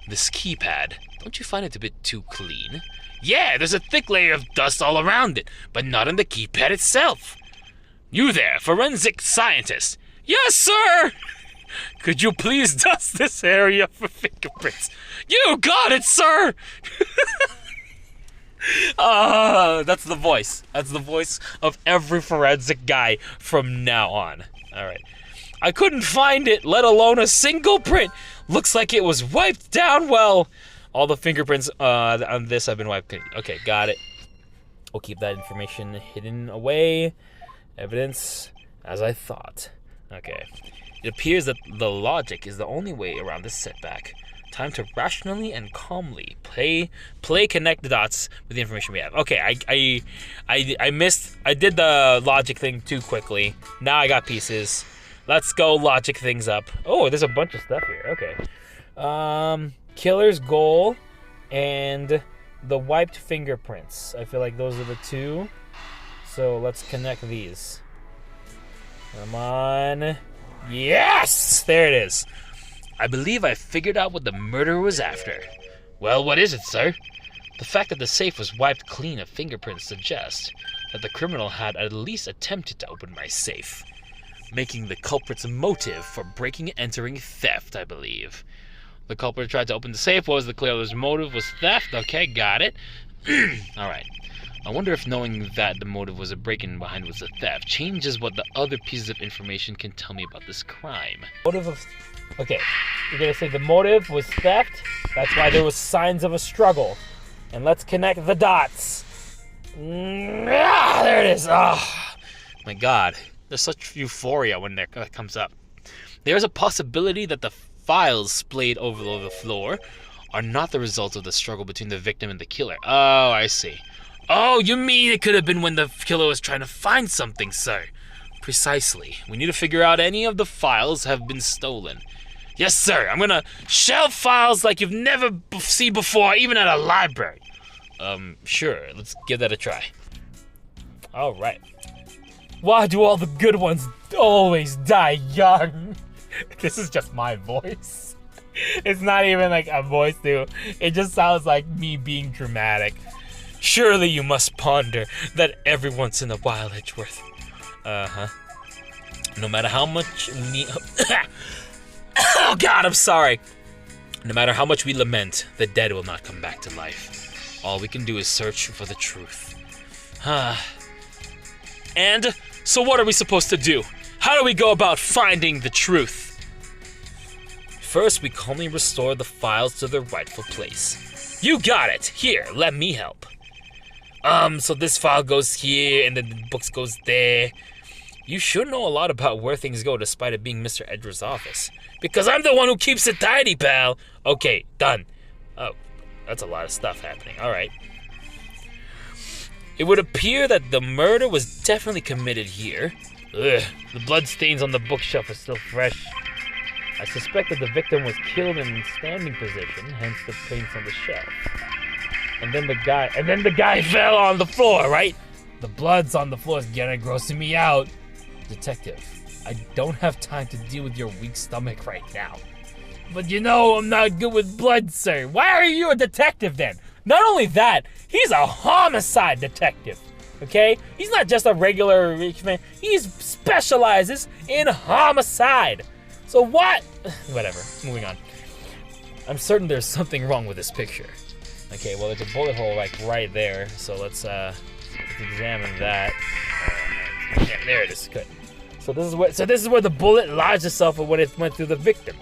[SPEAKER 1] This keypad. Don't you find it a bit too clean? Yeah, there's a thick layer of dust all around it, but not on the keypad itself. You there, forensic scientist. Yes, sir! Could you please dust this area for fingerprints? You got it, sir! That's the voice. That's the voice of every forensic guy from now on. Alright. I couldn't find it, let alone a single print. Looks like it was wiped down well. All the fingerprints on this have been wiped clean. Okay, got it. We'll keep that information hidden away. Evidence, as I thought. Okay. It appears that the logic is the only way around this setback. Time to rationally and calmly connect the dots with the information we have. Okay, I did the logic thing too quickly. Now I got pieces. Let's go logic things up. Oh, there's a bunch of stuff here. Okay. Killer's goal and the wiped fingerprints. I feel like those are the two. So let's connect these. Come on. Yes! There it is. I believe I figured out what the murderer was after. Well, what is it, sir? The fact that the safe was wiped clean of fingerprints suggests that the criminal had at least attempted to open my safe, making the culprit's motive for breaking and entering theft, I believe. The culprit tried to open the safe. What was the killer's motive? Was theft? Okay, got it. Alright. I wonder if knowing that the motive was a break-in behind was a theft changes what the other pieces of information can tell me about this crime.
[SPEAKER 2] Motive of... Okay, you're gonna say the motive was theft. That's why there was signs of a struggle. And let's connect the dots. There it is. Oh,
[SPEAKER 1] my God. There's such euphoria when that comes up. There's a possibility that the files splayed over the floor are not the result of the struggle between the victim and the killer. Oh, I see. Oh, you mean it could have been when the killer was trying to find something, sir? Precisely. We need to figure out any of the files have been stolen. Yes, sir. I'm gonna shelve files like you've never seen before, even at a library. Sure. Let's give that a try.
[SPEAKER 2] all right. Why do all the good ones always die young? This is just my voice. It's not even like a voice, dude. It just sounds like me being dramatic.
[SPEAKER 1] Surely you must ponder that every once in a while, Edgeworth. No matter how much oh God, I'm sorry. No matter how much we lament, the dead will not come back to life. All we can do is search for the truth. And so what are we supposed to do? How do we go about finding the truth? First, we calmly restore the files to their rightful place. You got it! Here, let me help. So this file goes here, and then the books goes there. You should know a lot about where things go despite it being Mr. Edgeworth's office. Because I'm the one who keeps it tidy, pal! Okay, done. Oh, that's a lot of stuff happening. Alright. It would appear that the murder was definitely committed here. Ugh, the bloodstains on the bookshelf are still fresh. I suspect that the victim was killed in standing position, hence the prints on the shelf. And then the guy fell on the floor, right? The blood's on the floor is getting grossing me out. Detective, I don't have time to deal with your weak stomach right now. But you know I'm not good with blood, sir. Why are you a detective then? Not only that, he's a homicide detective, okay? He's not just a regular rich man. He specializes in homicide. So what? Whatever, moving on. I'm certain there's something wrong with this picture. Okay, well, there's a bullet hole like right there, so let's examine that. Yeah, there it is. Good. So this is where the bullet lodged itself when it went through the victim.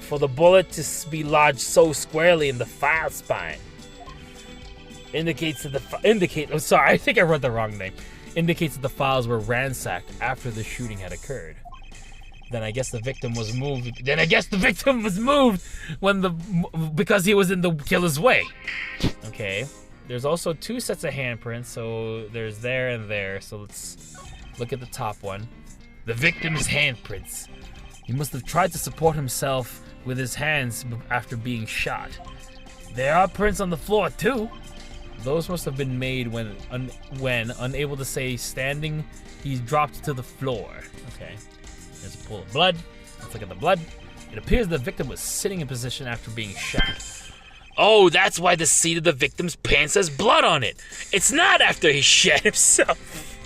[SPEAKER 1] For the bullet to be lodged so squarely in the file spine indicates that I think I wrote the wrong name. Indicates that the files were ransacked after the shooting had occurred. Then I guess the victim was moved. Because he was in the killer's way. Okay. There's also 2 sets of handprints, so there's there and there. So let's look at the top one. The victim's handprints. He must have tried to support himself with his hands after being shot. There are prints on the floor too. Those must have been made when unable to stay standing, he dropped to the floor. Okay. There's a pool of blood. Let's look at the blood. It appears the victim was sitting in position after being shot. Oh, that's why the seat of the victim's pants has blood on it. It's not after he shat himself.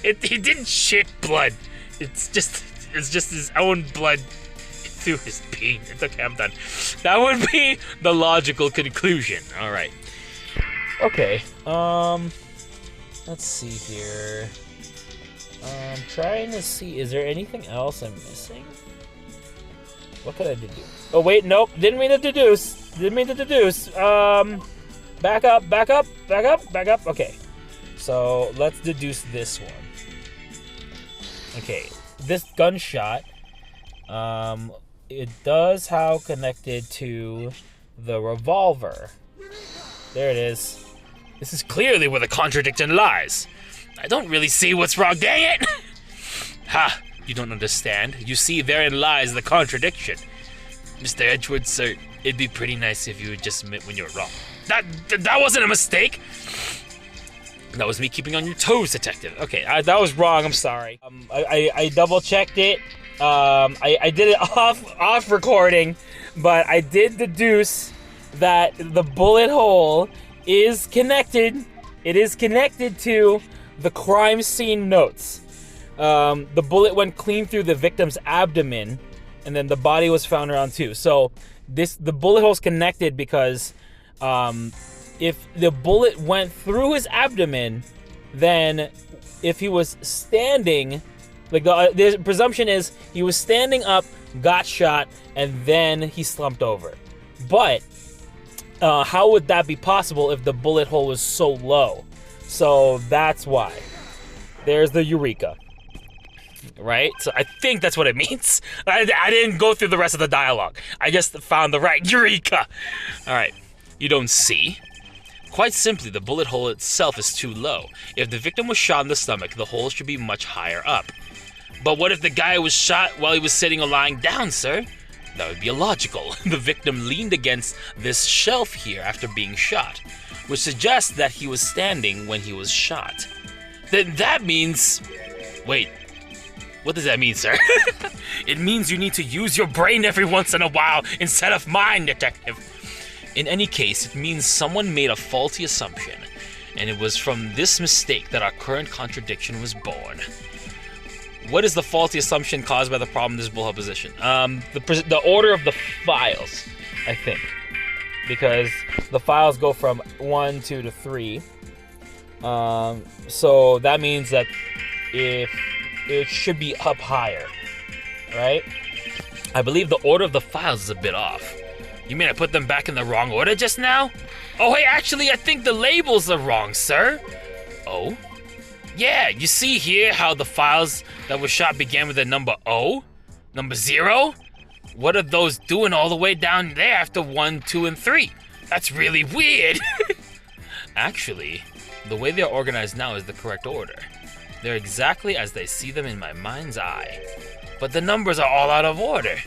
[SPEAKER 1] He didn't shit blood. It's just...
[SPEAKER 2] it's just his own blood through his being. It's okay, I'm done. That would be the logical conclusion. All right.
[SPEAKER 1] Okay. Let's see here. Trying to see, is there anything else I'm missing? What could I deduce? Oh wait, nope. Didn't mean to deduce. Back up. Okay. So let's deduce this one. Okay, this gunshot, it does how connected to the revolver. There it is.
[SPEAKER 2] This is clearly where the contradiction lies. I don't really see what's wrong, dang it! Ha! You don't understand. You see, therein lies the contradiction. Mr. Edgeworth, sir, it'd be pretty nice if you would just admit when you were wrong. That wasn't a mistake! That was me keeping on your toes, detective.
[SPEAKER 1] Okay, that was wrong, I'm sorry. I double-checked it. I did it off recording, but I did deduce that the bullet hole is connected. It is connected to the crime scene notes. The bullet went clean through the victim's abdomen, and then the body was found around too. So the bullet hole's connected because if the bullet went through his abdomen, then if he was standing, like the presumption is he was standing up, got shot, and then he slumped over. But how would that be possible if the bullet hole was so low? So that's why. There's the eureka.
[SPEAKER 2] Right? So I think that's what it means. I didn't go through the rest of the dialogue. I just found the right eureka. All right. You don't see? Quite simply, the bullet hole itself is too low. If the victim was shot in the stomach, the hole should be much higher up. But what if the guy was shot while he was sitting or lying down, sir? That would be illogical. The victim leaned against this shelf here after being shot, which suggests that he was standing when he was shot. Then that means... Wait, what does that mean, sir? It means you need to use your brain every once in a while instead of mine, detective. In any case, it means someone made a faulty assumption, and it was from this mistake that our current contradiction was born. What is the faulty assumption caused by the problem in this bullet position?
[SPEAKER 1] The order of the files, I think. Because the files go from 1, 2 to 3. So that means that if it should be up higher, right?
[SPEAKER 2] I believe the order of the files is a bit off. You mean I put them back in the wrong order just now? Oh, hey, actually, I think the labels are wrong, sir. Oh? Yeah, you see here how the files that were shot began with the number O? Number 0? What are those doing all the way down there after 1, 2, and 3? That's really weird. Actually, the way they're organized now is the correct order. They're exactly as they see them in my mind's eye. But the numbers are all out of order.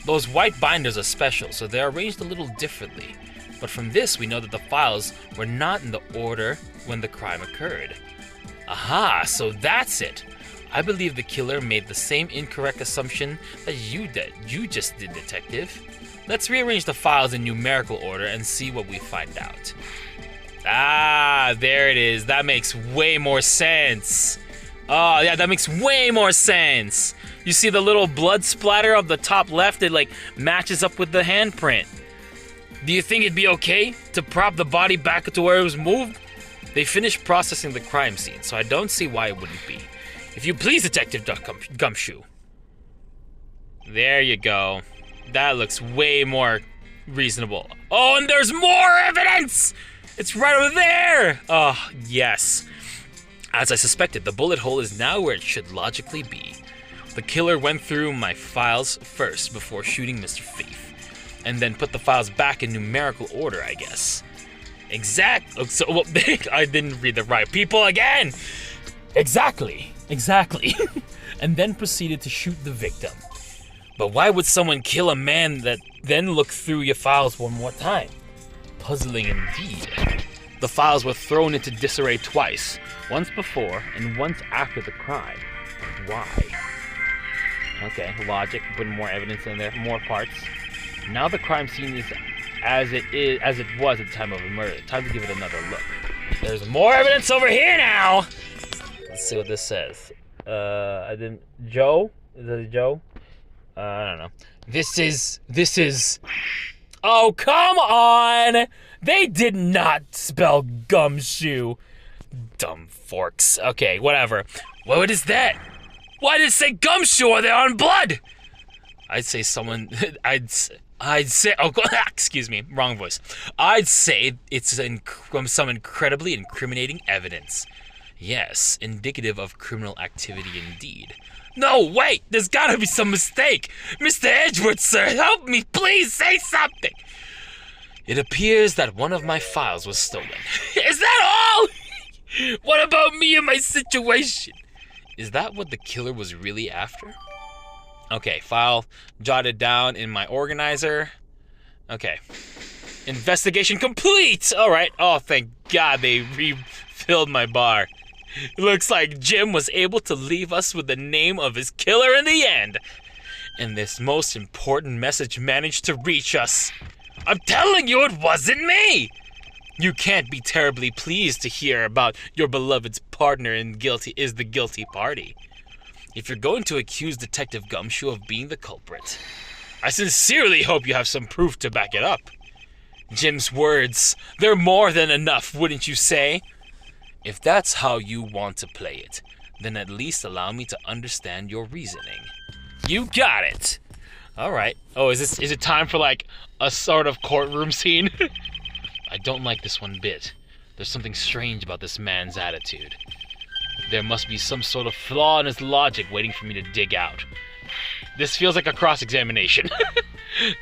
[SPEAKER 2] Those white binders are special, so they're arranged a little differently. But from this, we know that the files were not in the order when the crime occurred. Aha, so that's it. I believe the killer made the same incorrect assumption that you just did, detective. Let's rearrange the files in numerical order and see what we find out. Ah, there it is. That makes way more sense. Oh, yeah, that makes way more sense. You see the little blood splatter of the top left? It, like, matches up with the handprint. Do you think it'd be okay to prop the body back to where it was moved? They finished processing the crime scene, so I don't see why it wouldn't be. If you please, Detective Gumshoe. There you go. That looks way more reasonable. Oh, and there's more evidence! It's right over there! Oh, yes. As I suspected, the bullet hole is now where it should logically be. The killer went through my files first before shooting Mr. Thief, and then put the files back in numerical order, I guess. So, well, I didn't read the right people again!
[SPEAKER 1] Exactly. And then proceeded to shoot the victim.
[SPEAKER 2] But why would someone kill a man that then look through your files one more time?
[SPEAKER 1] Puzzling indeed.
[SPEAKER 2] The files were thrown into disarray twice, once before and once after the crime. Why? Okay, logic, putting more evidence in there, more parts. Now the crime scene is as it was at the time of the murder. Time to give it another look. There's more evidence over here now! Let's see what this says.
[SPEAKER 1] Joe, Joe? I don't know. This is. Oh, come on! They did not spell gumshoe. Dumb forks. Okay, whatever. What is that? Why did it say gumshoe? Are they on blood? I'd say someone. I'd say. Oh, excuse me. Wrong voice. I'd say it's some incredibly incriminating evidence. Yes, indicative of criminal activity indeed. No, wait! There's gotta be some mistake! Mr. Edgeworth, sir, help me! Please say something! It appears that one of my files was stolen. Is that all? What about me and my situation? Is that what the killer was really after? Okay, file jotted down in my organizer. Okay. Investigation complete! Alright. Oh, thank God they refilled my bar. It looks like Jim was able to leave us with the name of his killer in the end. And this most important message managed to reach us. I'm telling you, it wasn't me! You can't be terribly pleased to hear about your beloved's partner in the guilty party. If you're going to accuse Detective Gumshoe of being the culprit, I sincerely hope you have some proof to back it up. Jim's words, they're more than enough, wouldn't you say? If that's how you want to play it, then at least allow me to understand your reasoning. You got it! Alright. Oh, is it time for like a sort of courtroom scene? I don't like this one bit. There's something strange about this man's attitude. There must be some sort of flaw in his logic waiting for me to dig out. This feels like a cross-examination.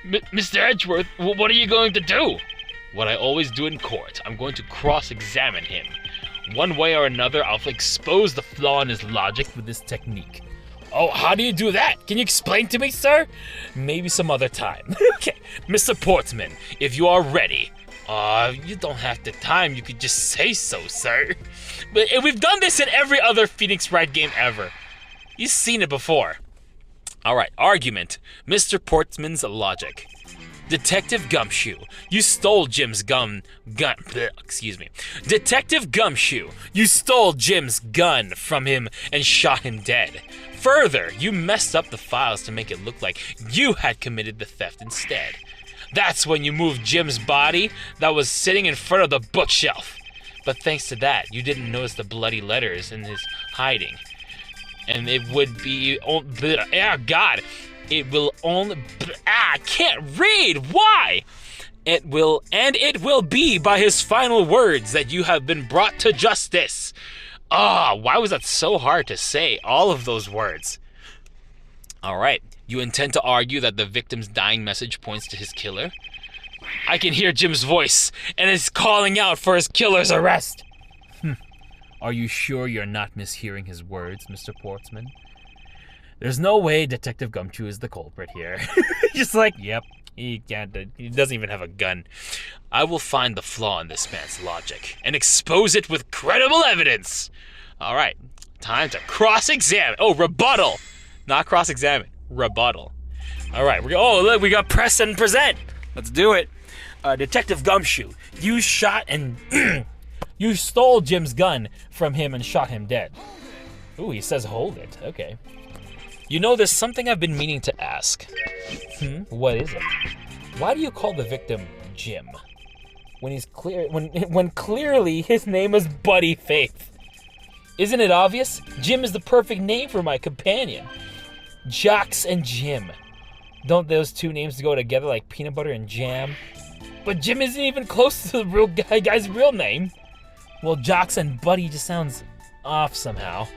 [SPEAKER 1] Mr. Edgeworth, what are you going to do? What I always do in court. I'm going to cross-examine him. One way or another, I'll expose the flaw in his logic with this technique. Oh, how do you do that? Can you explain to me, sir? Maybe some other time. Okay, Mr. Portman, if you are ready. You don't have the time, you could just say so, sir. But we've done this in every other Phoenix Wright game ever. You've seen it before. Alright, argument. Mr. Portman's logic. Detective Gumshoe, you stole Jim's Detective Gumshoe, you stole Jim's gun from him and shot him dead. Further, you messed up the files to make it look like you had committed the theft instead. That's when you moved Jim's body that was sitting in front of the bookshelf. But thanks to that, you didn't notice the bloody letters in his hiding. And it would be, it will only, I can't read, why? It will be by his final words that you have been brought to justice. Why was that so hard to say, all of those words? Alright, you intend to argue that the victim's dying message points to his killer? I can hear Jim's voice, and it's calling out for his killer's arrest. Are you sure you're not mishearing his words, Mr. Portsman? There's no way Detective Gumshoe is the culprit here. Just like, yep, he doesn't even have a gun. I will find the flaw in this man's logic and expose it with credible evidence. All right, time to cross-examine. Oh, rebuttal. Not cross-examine, rebuttal. All right, look, we got press and present. Let's do it. Detective Gumshoe, you shot and you stole Jim's gun from him and shot him dead. Ooh, he says hold it. Okay. You know, there's something I've been meaning to ask. What is it? Why do you call the victim Jim when he's when clearly his name is Buddy Faith? Isn't it obvious? Jim is the perfect name for my companion. Jocks and Jim. Don't those two names go together like peanut butter and jam? But Jim isn't even close to the real guy's real name. Well, Jocks and Buddy just sounds off somehow.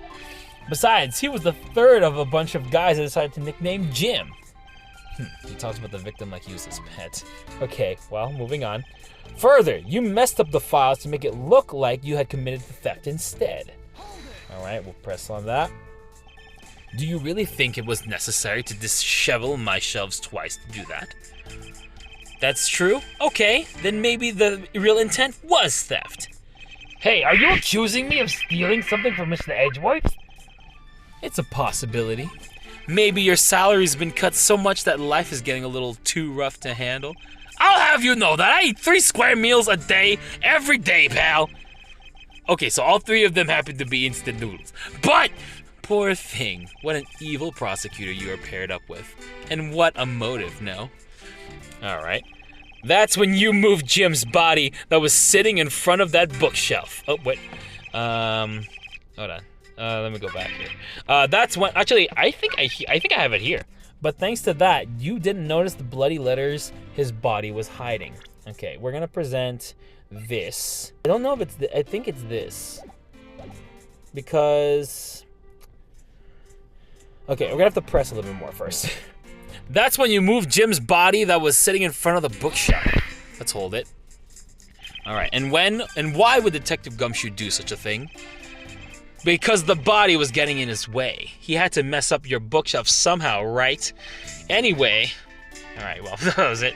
[SPEAKER 1] Besides, he was the third of a bunch of guys that decided to nickname Jim. He talks about the victim like he was his pet. Okay, well, moving on. Further, you messed up the files to make it look like you had committed the theft instead. Alright, we'll press on that. Do you really think it was necessary to dishevel my shelves twice to do that? That's true? Okay, then maybe the real intent was theft. Hey, are you accusing me of stealing something from Mr. Edgeworth? It's a possibility. Maybe your salary's been cut so much that life is getting a little too rough to handle. I'll have you know that I eat 3 square meals a day, every day, pal. Okay, so all 3 of them happen to be instant noodles. But Poor thing. What an evil prosecutor you are paired up with. And what a motive, no? Alright. That's when you moved Jim's body that was sitting in front of that bookshelf. Oh, wait. Hold on. Let me go back here. That's when, actually, I think I have it here. But thanks to that, you didn't notice the bloody letters his body was hiding. Okay, we're gonna present this. I don't know if it's, I think it's this. Because, okay, we're gonna have to press a little bit more first. That's when you moved Jim's body that was sitting in front of the bookshelf. Let's hold it. All right, and why would Detective Gumshoe do such a thing? Because the body was getting in his way. He had to mess up your bookshelf somehow, right? Anyway, all right, well, that was it.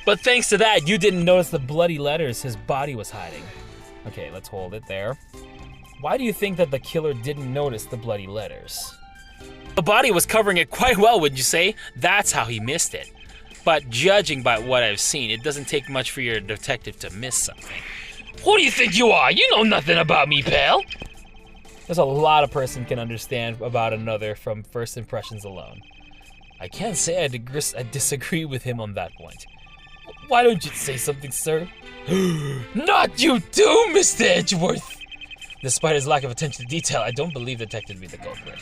[SPEAKER 1] But thanks to that, you didn't notice the bloody letters his body was hiding. Okay, let's hold it there. Why do you think that the killer didn't notice the bloody letters? The body was covering it quite well, would you say? That's how he missed it. But judging by what I've seen, it doesn't take much for your detective to miss something. Who do you think you are? You know nothing about me, pal. There's a lot a person can understand about another from first impressions alone. I can't say I disagree with him on that point. Why don't you say something, sir? Not you too, Mr. Edgeworth! Despite his lack of attention to detail, I don't believe the detective to be the culprit.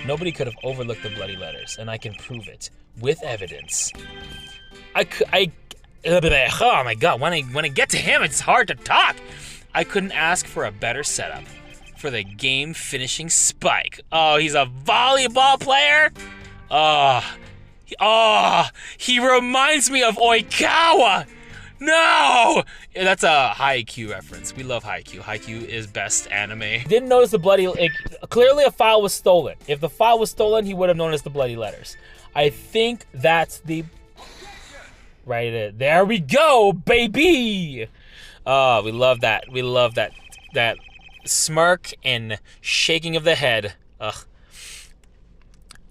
[SPEAKER 1] Nobody could have overlooked the bloody letters, and I can prove it with evidence. Oh my god, when I get to him, it's hard to talk. I couldn't ask for a better setup for the game-finishing spike. Oh, he's a volleyball player? He reminds me of Oikawa. No! That's a Haikyuu reference. We love Haikyuu. Haikyuu is best anime. Didn't notice the bloody, clearly a file was stolen. If the file was stolen, he would have noticed the bloody letters. I think that's the, right there we go, baby! Oh, we love that. We love that smirk and shaking of the head. Ugh.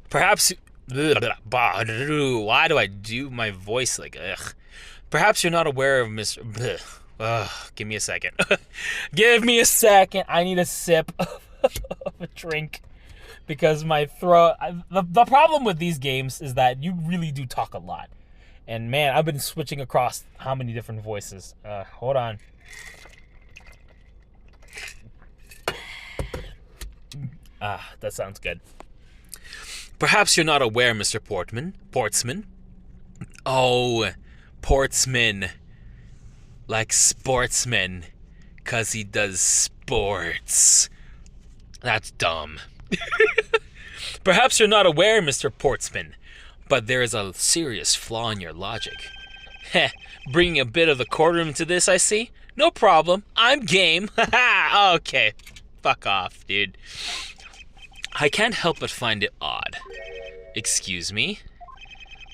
[SPEAKER 1] Perhaps, why do I do my voice like, ugh? Perhaps you're not aware of Mr. Give me a second. Give me a second. I need a sip of a drink because my throat. The problem with these games is that you really do talk a lot. And man, I've been switching across how many different voices. Hold on. That sounds good. Perhaps you're not aware, Mr. Portsman. Oh, Portsman. Like sportsman, 'cause he does sports. That's dumb. Perhaps you're not aware, Mr. Portsman, but there is a serious flaw in your logic. Heh, bringing a bit of the courtroom into this, I see? No problem, I'm game. Haha, okay. Fuck off, dude. I can't help but find it odd. Excuse me?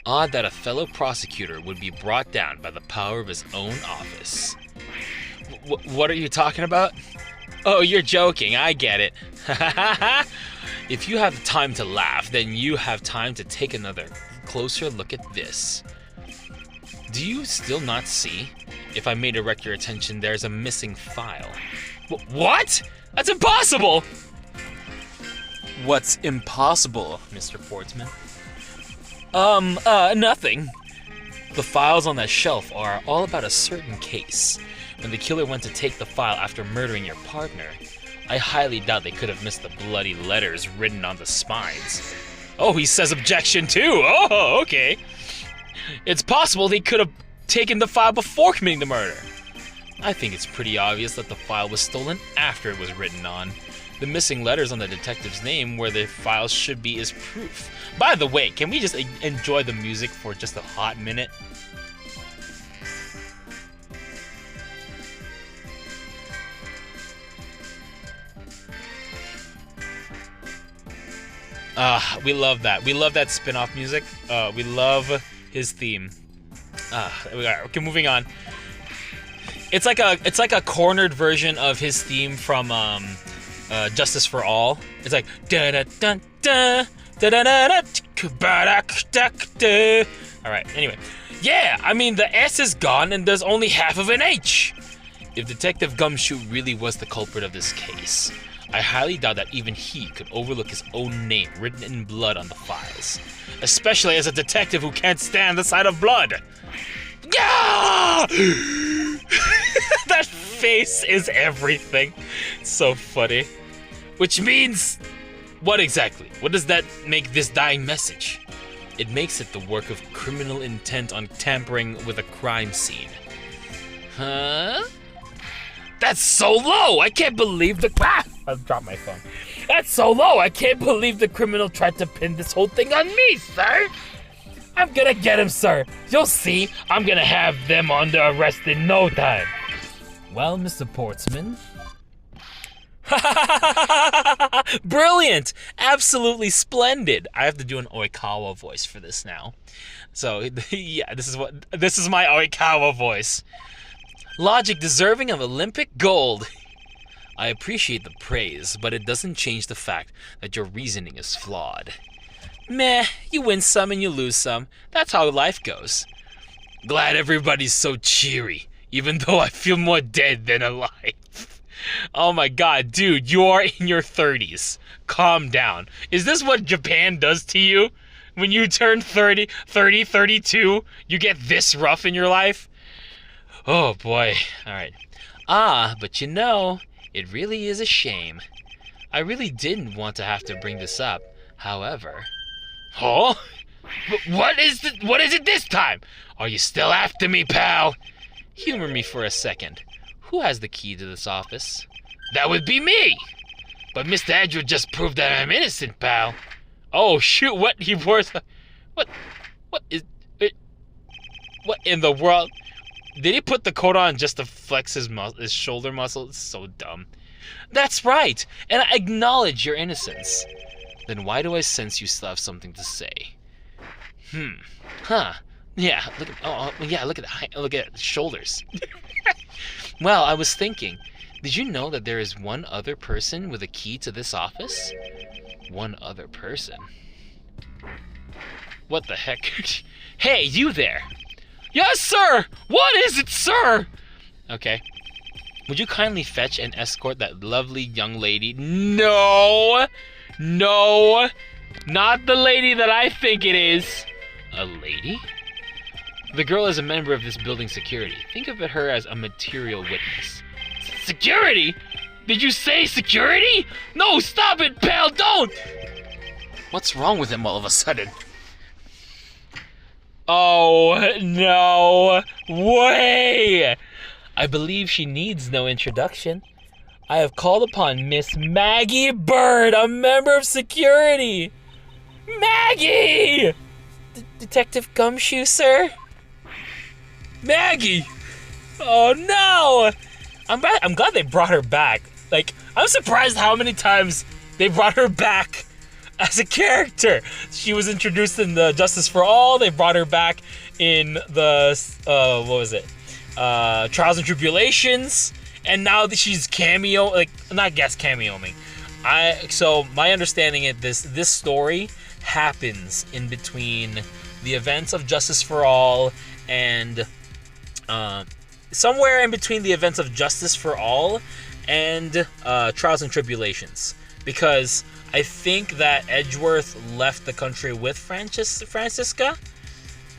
[SPEAKER 1] Odd that a fellow prosecutor would be brought down by the power of his own office. What are you talking about? Oh, you're joking, I get it. If you have time to laugh, then you have time to take another closer look at this. Do you still not see? If I may direct your attention, there's a missing file. What? That's impossible! What's impossible, Mr. Portsman? Nothing. The files on that shelf are all about a certain case. When the killer went to take the file after murdering your partner, I highly doubt they could have missed the bloody letters written on the spines. Oh, he says objection too! Oh, okay. It's possible they could have taken the file before committing the murder. I think it's pretty obvious that the file was stolen after it was written on. The missing letters on the detective's name where the files should be is proof. By the way, can we just enjoy the music for just a hot minute? We love that. We love that spin-off music. We love his theme. Okay, moving on. It's like a cornered version of his theme from Justice for All. It's like da da da da da da da da. All right. Anyway, yeah. I mean, the S is gone and there's only half of an H. If Detective Gumshoe really was the culprit of this case, I highly doubt that even he could overlook his own name written in blood on the files. Especially as a detective who can't stand the sight of blood. Yeah! That face is everything. It's so funny. Which means... what exactly? What does that make this dying message? It makes it the work of criminal intent on tampering with a crime scene. Huh? That's so low! I can't believe the... Ah! I dropped my phone. That's so low! I can't believe the criminal tried to pin this whole thing on me, sir! I'm gonna get him, sir. You'll see. I'm gonna have them under arrest in no time. Well, Mr. Portsman. Brilliant! Absolutely splendid. I have to do an Oikawa voice for this now. So, yeah, this is my Oikawa voice. Logic deserving of Olympic gold. I appreciate the praise, but it doesn't change the fact that your reasoning is flawed. Meh, you win some and you lose some. That's how life goes. Glad everybody's so cheery, even though I feel more dead than alive. Oh my god, dude, you are in your 30s. Calm down. Is this what Japan does to you? When you turn 32, you get this rough in your life? Oh boy, alright. But you know, it really is a shame. I really didn't want to have to bring this up, however... Huh? What is it this time? Are you still after me, pal? Humor me for a second. Who has the key to this office? That would be me! But Mr. Edgeworth just proved that I'm innocent, pal. Oh, shoot, what? He was... What in the world? Did he put the coat on just to flex his shoulder muscle? It's so dumb. That's right, and I acknowledge your innocence. Then why do I sense you still have something to say? Huh. Yeah, look at the shoulders. Well, I was thinking, did you know that there is one other person with a key to this office? One other person? What the heck? Hey, you there! Yes, sir! What is it, sir? Okay. Would you kindly fetch and escort that lovely young lady? No! No! Not the lady that I think it is! A lady? The girl is a member of this building's security. Think of her as a material witness. Security? Did you say security? No, stop it, pal, don't! What's wrong with him all of a sudden? Oh, no way! I believe she needs no introduction. I have called upon Miss Maggie Bird, a member of security. Maggie! Detective Gumshoe, sir? Maggie! Oh no! I'm glad they brought her back. Like, I'm surprised how many times they brought her back as a character. She was introduced in the Justice for All. They brought her back in the what was it? Trials and Tribulations. And now that she's cameo, like, not guest cameoing. So my understanding is this story happens in between the events of Justice for All and somewhere in between the events of Justice for All and Trials and Tribulations, because I think that Edgeworth left the country with Francisca,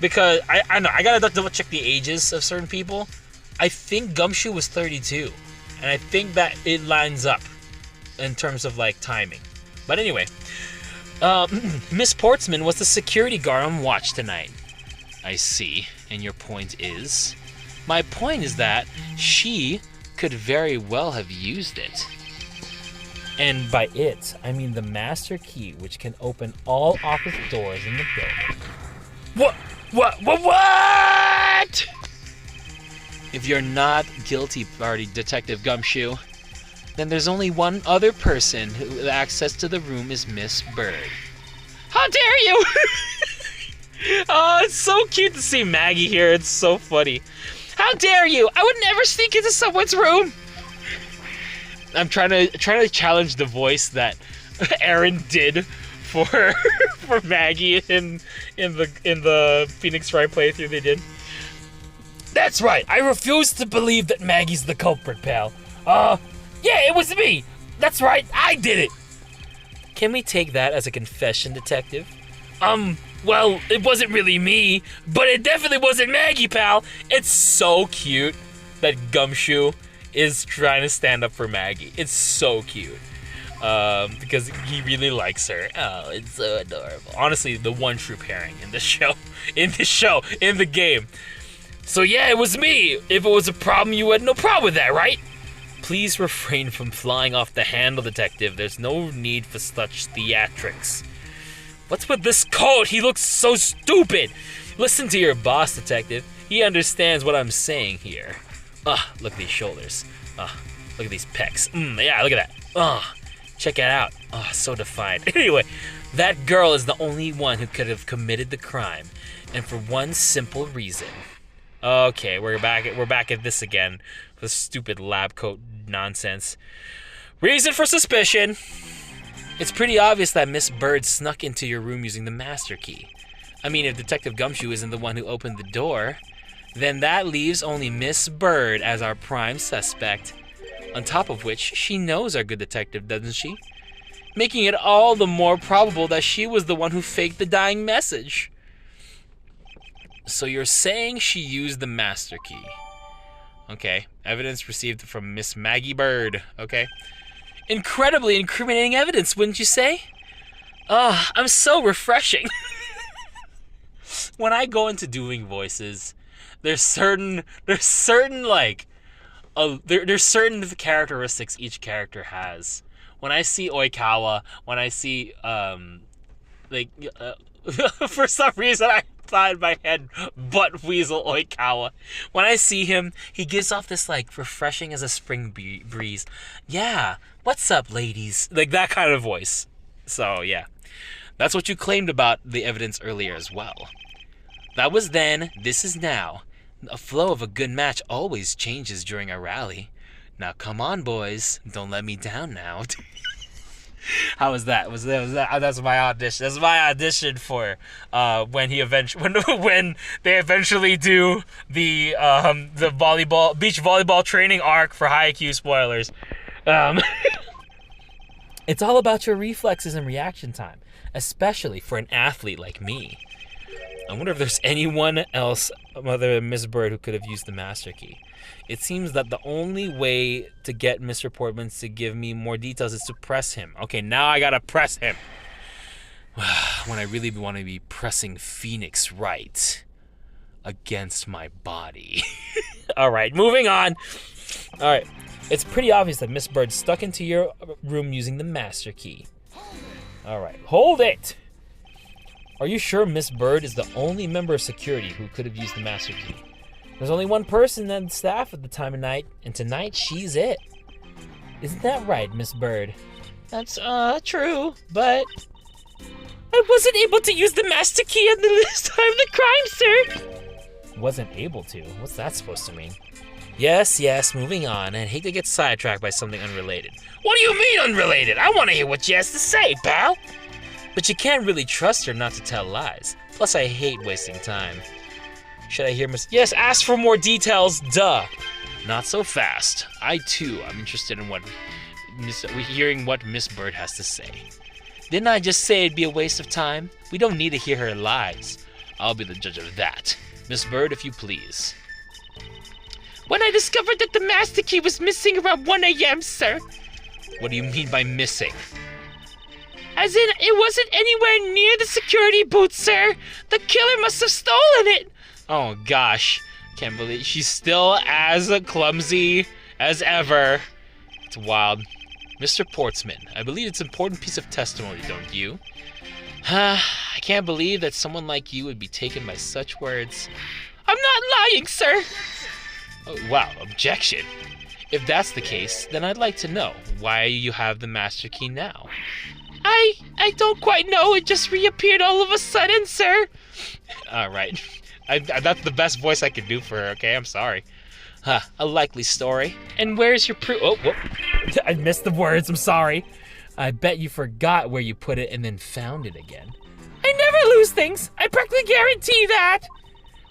[SPEAKER 1] because I know I gotta double check the ages of certain people. I think Gumshoe was 32, and I think that it lines up in terms of like timing. But anyway, Miss Portsman was the security guard on watch tonight. I see, and your point is? My point is that she could very well have used it. And by it, I mean the master key, which can open all office doors in the building. What? If you're not guilty, party Detective Gumshoe, then there's only one other person who with access to the room is Miss Bird. How dare you! Oh, it's so cute to see Maggie here. It's so funny. How dare you! I would never sneak into someone's room. I'm trying to challenge the voice that Aaron did for Maggie in the Phoenix Wright playthrough they did. That's right. I refuse to believe that Maggie's the culprit, pal. Yeah, it was me. That's right, I did it! Can we take that as a confession, detective? Well, it wasn't really me, but it definitely wasn't Maggie, pal. It's so cute that Gumshoe is trying to stand up for Maggie. It's so cute. Because he really likes her. Oh, it's so adorable. Honestly, the one true pairing in the show. In the game. So yeah, it was me. If it was a problem, you had no problem with that, right? Please refrain from flying off the handle, detective. There's no need for such theatrics. What's with this coat? He looks so stupid. Listen to your boss, detective. He understands what I'm saying here. Look at these shoulders. Look at these pecs. Yeah, look at that. Check it out. So defined. Anyway, that girl is the only one who could have committed the crime, and for one simple reason. Okay, we're back at this again. The stupid lab coat nonsense. Reason for suspicion. It's pretty obvious that Miss Bird snuck into your room using the master key. I mean, if Detective Gumshoe isn't the one who opened the door, then that leaves only Miss Bird as our prime suspect. On top of which, she knows our good detective, doesn't she? Making it all the more probable that she was the one who faked the dying message. So you're saying she used the master key? Okay, evidence received from Miss Maggie Bird, okay. Incredibly incriminating evidence, wouldn't you say? I'm so refreshing. When I go into doing voices, there's certain characteristics each character has. When I see Oikawa, when I see for some reason I thought in my head Butt Weasel Oikawa. When I see him, he gives off this refreshing as a spring breeze. Yeah, what's up, ladies? Like that kind of voice. So yeah, that's what you claimed about the evidence earlier as well. That was then, this is now. A flow of a good match always changes during a rally. Now come on, boys, don't let me down now. How was that? That's my audition. That's my audition for when they eventually do the beach volleyball training arc for Haikyuu spoilers. It's all about your reflexes and reaction time, especially for an athlete like me. I wonder if there's anyone else other than Miss Bird who could have used the master key. It seems that the only way to get Mr. Portman to give me more details is to press him. Okay, now I gotta press him. When I really want to be pressing Phoenix right against my body. All right, moving on. All right, it's pretty obvious that Miss Bird stuck into your room using the master key. All right, hold it. Are you sure Miss Bird is the only member of security who could have used the master key? There's only one person on staff at the time of night, and tonight she's it. Isn't that right, Miss Bird? That's, true, but I wasn't able to use the master key at the time of the crime, sir. Wasn't able to? What's that supposed to mean? Yes, moving on. I'd hate to get sidetracked by something unrelated. What do you mean unrelated? I want to hear what she has to say, pal. But you can't really trust her not to tell lies. Plus, I hate wasting time. Should I hear Miss... Yes, ask for more details, duh. Not so fast. I, too, am interested in hearing what Miss Bird has to say. Didn't I just say it'd be a waste of time? We don't need to hear her lies. I'll be the judge of that. Miss Bird, if you please. When I discovered that the master key was missing around 1 a.m., sir. What do you mean by missing? As in, it wasn't anywhere near the security booth, sir. The killer must have stolen it. Oh, gosh. Can't believe she's still as clumsy as ever. It's wild. Mr. Portsman, I believe it's an important piece of testimony, don't you? I can't believe that someone like you would be taken by such words. I'm not lying, sir. Oh, wow, objection. If that's the case, then I'd like to know why you have the master key now. I don't quite know. It just reappeared all of a sudden, sir. All right. That's the best voice I could do for her, okay? I'm sorry. A likely story. And where's your proof? Oh, whoop. I missed the words. I'm sorry. I bet you forgot where you put it and then found it again. I never lose things. I practically guarantee that.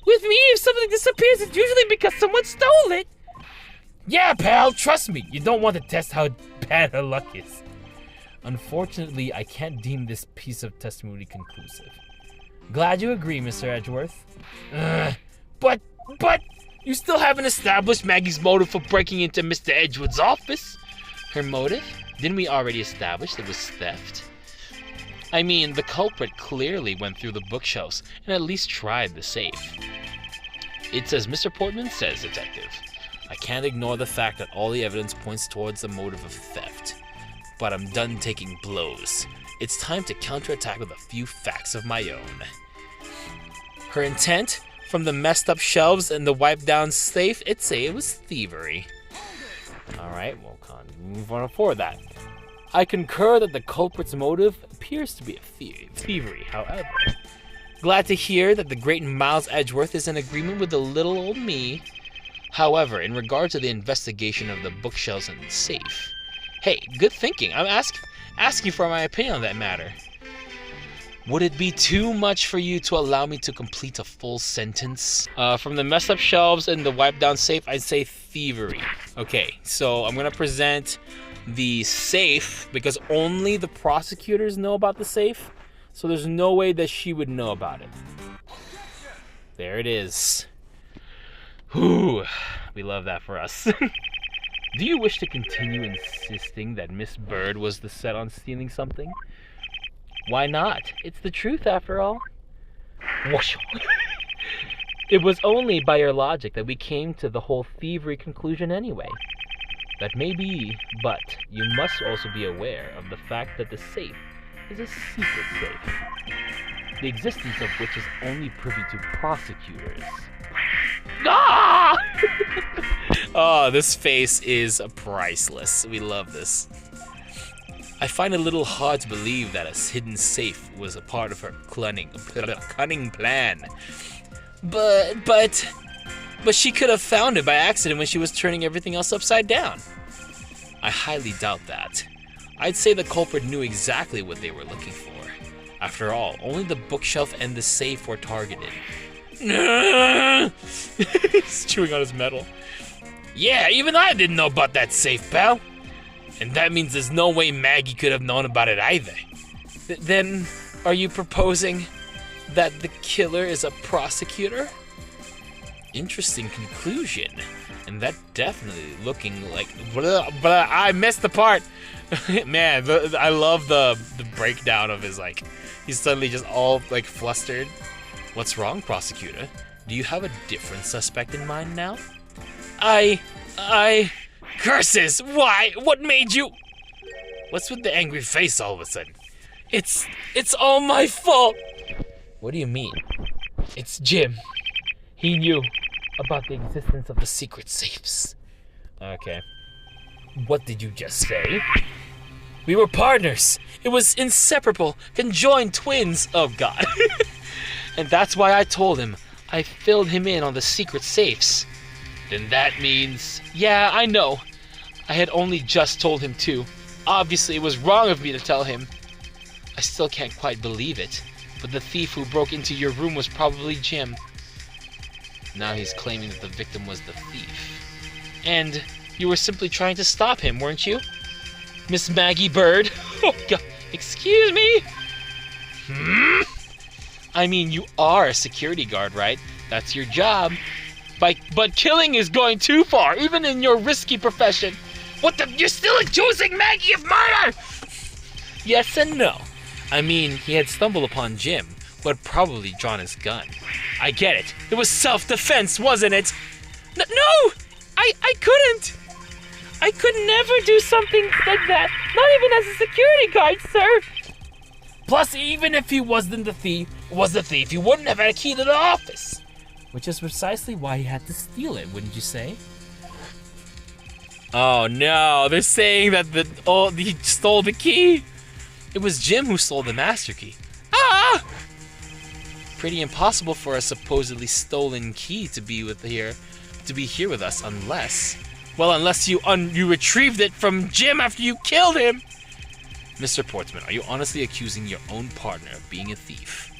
[SPEAKER 1] With me, if something disappears, it's usually because someone stole it. Yeah, pal, trust me. You don't want to test how
[SPEAKER 2] bad her luck is. Unfortunately, I can't deem this piece of testimony conclusive. Glad you agree, Mr. Edgeworth. But, you still haven't established Maggie's motive for breaking into Mr. Edgeworth's office. Her motive? Didn't we already establish it was theft? I mean, the culprit clearly went through the bookshelves and at least tried the safe. It's as Mr. Portman says, Detective. I can't ignore the fact that all the evidence points towards the motive of theft. But I'm done taking blows. It's time to counterattack with a few facts of my own. Her intent? From the messed up shelves and the wiped down safe, it'd say it was thievery. Alright, we'll move on forward that. I concur that the culprit's motive appears to be a thievery, however. Glad to hear that the great Miles Edgeworth is in agreement with the little old me. However, in regard to the investigation of the bookshelves and the safe, hey, good thinking. I'm asking for my opinion on that matter. Would it be too much for you to allow me to complete a full sentence? From the messed up shelves and the wiped down safe, I'd say thievery. Okay, so I'm gonna present the safe because only the prosecutors know about the safe. So there's no way that she would know about it. There it is. Whew, we love that for us. Do you wish to continue insisting that Miss Bird was the set on stealing something? Why not? It's the truth after all. Whoosh. It was only by your logic that we came to the whole thievery conclusion anyway. That may be, but you must also be aware of the fact that the safe is a secret safe, the existence of which is only privy to prosecutors. Ah! Oh, this face is priceless. We love this. I find it a little hard to believe that a hidden safe was a part of her cunning plan. But she could have found it by accident when she was turning everything else upside down. I highly doubt that. I'd say the culprit knew exactly what they were looking for. After all, only the bookshelf and the safe were targeted. He's chewing on his metal. Yeah, even I didn't know about that safe, pal. And that means there's no way Maggie could have known about it either. Then, are you proposing that the killer is a prosecutor? Interesting conclusion. And that definitely looking like... But I missed the part. Man, I love the breakdown of his, like... He's suddenly just all, like, flustered. What's wrong, prosecutor? Do you have a different suspect in mind now? Curses! Why? What made you... What's with the angry face all of a sudden? It's all my fault! What do you mean? It's Jim. He knew about the existence of the secret safes. Okay. What did you just say? We were partners. It was inseparable, conjoined twins. Oh, God. And that's why I told him. I filled him in on the secret safes. Then that means... Yeah, I know. I had only just told him too. Obviously, it was wrong of me to tell him. I still can't quite believe it, but the thief who broke into your room was probably Jim. Now he's claiming that the victim was the thief. And you were simply trying to stop him, weren't you? Miss Maggie Bird? Oh, God. Excuse me? I mean, you are a security guard, right? That's your job. But killing is going too far, even in your risky profession. What the? You're still accusing Maggie of murder? Yes and no. I mean, he had stumbled upon Jim, who had probably drawn his gun. I get it. It was self-defense, wasn't it? No! I couldn't! I could never do something like that, not even as a security guard, sir! Plus, even if he wasn't the thief, he wouldn't have had a key to the office. Which is precisely why he had to steal it, wouldn't you say? Oh no, they're saying that he stole the key. It was Jim who stole the master key. Ah! Pretty impossible for a supposedly stolen key to be here with us, unless you retrieved it from Jim after you killed him. Mr. Portsman, are you honestly accusing your own partner of being a thief?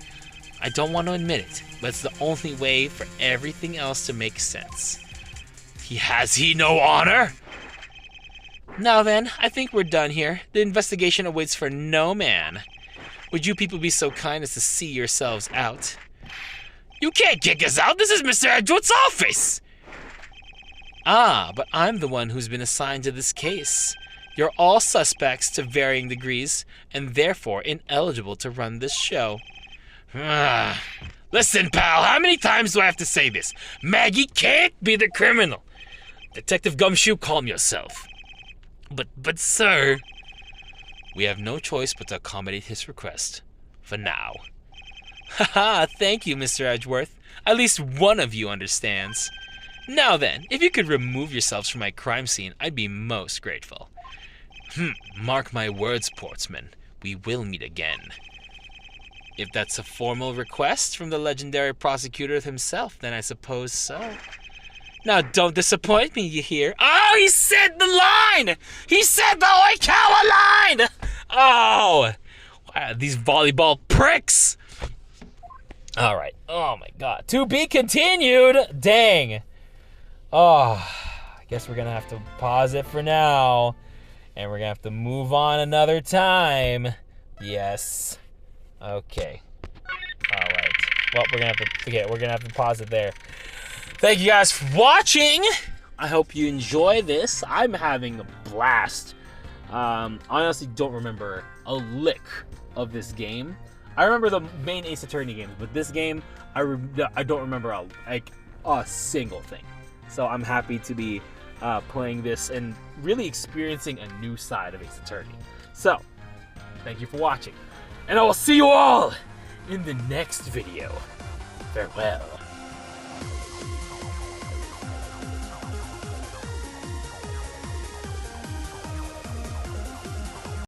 [SPEAKER 2] I don't want to admit it, but it's the only way for everything else to make sense. Has he no honor?
[SPEAKER 1] Now then, I think we're done here. The investigation awaits for no man. Would you people be so kind as to see yourselves out? You can't kick us out. This is Mr. Edgeworth's office. Ah, but I'm the one who's been assigned to this case. You're all suspects to varying degrees, and therefore ineligible to run this show. Listen, pal, how many times do I have to say this? Maggie can't be the criminal. Detective Gumshoe, calm yourself. But sir... We have no choice but to accommodate his request. For now. Haha, thank you, Mr. Edgeworth. At least one of you understands. Now then, if you could remove yourselves from my crime scene, I'd be most grateful. Mark my words, Portsman. We will meet again. If that's a formal request from the legendary prosecutor himself, then I suppose so. Now, don't disappoint me, you hear? Oh, he said the line! He said the Oikawa line! Oh! Wow, these volleyball pricks!
[SPEAKER 2] Alright. Oh my god. To be continued! Dang. Oh, I guess we're gonna have to pause it for now. And we're gonna have to move on another time. Yes. Okay. Alright. Well, we're gonna have to pause it there. Thank you guys for watching. I hope you enjoy this. I'm having a blast. I honestly don't remember a lick of this game. I remember the main Ace Attorney games, but this game, I don't remember a single thing. So I'm happy to be playing this and really experiencing a new side of Ace Attorney. So, thank you for watching. And I will see you all in the next video. Farewell.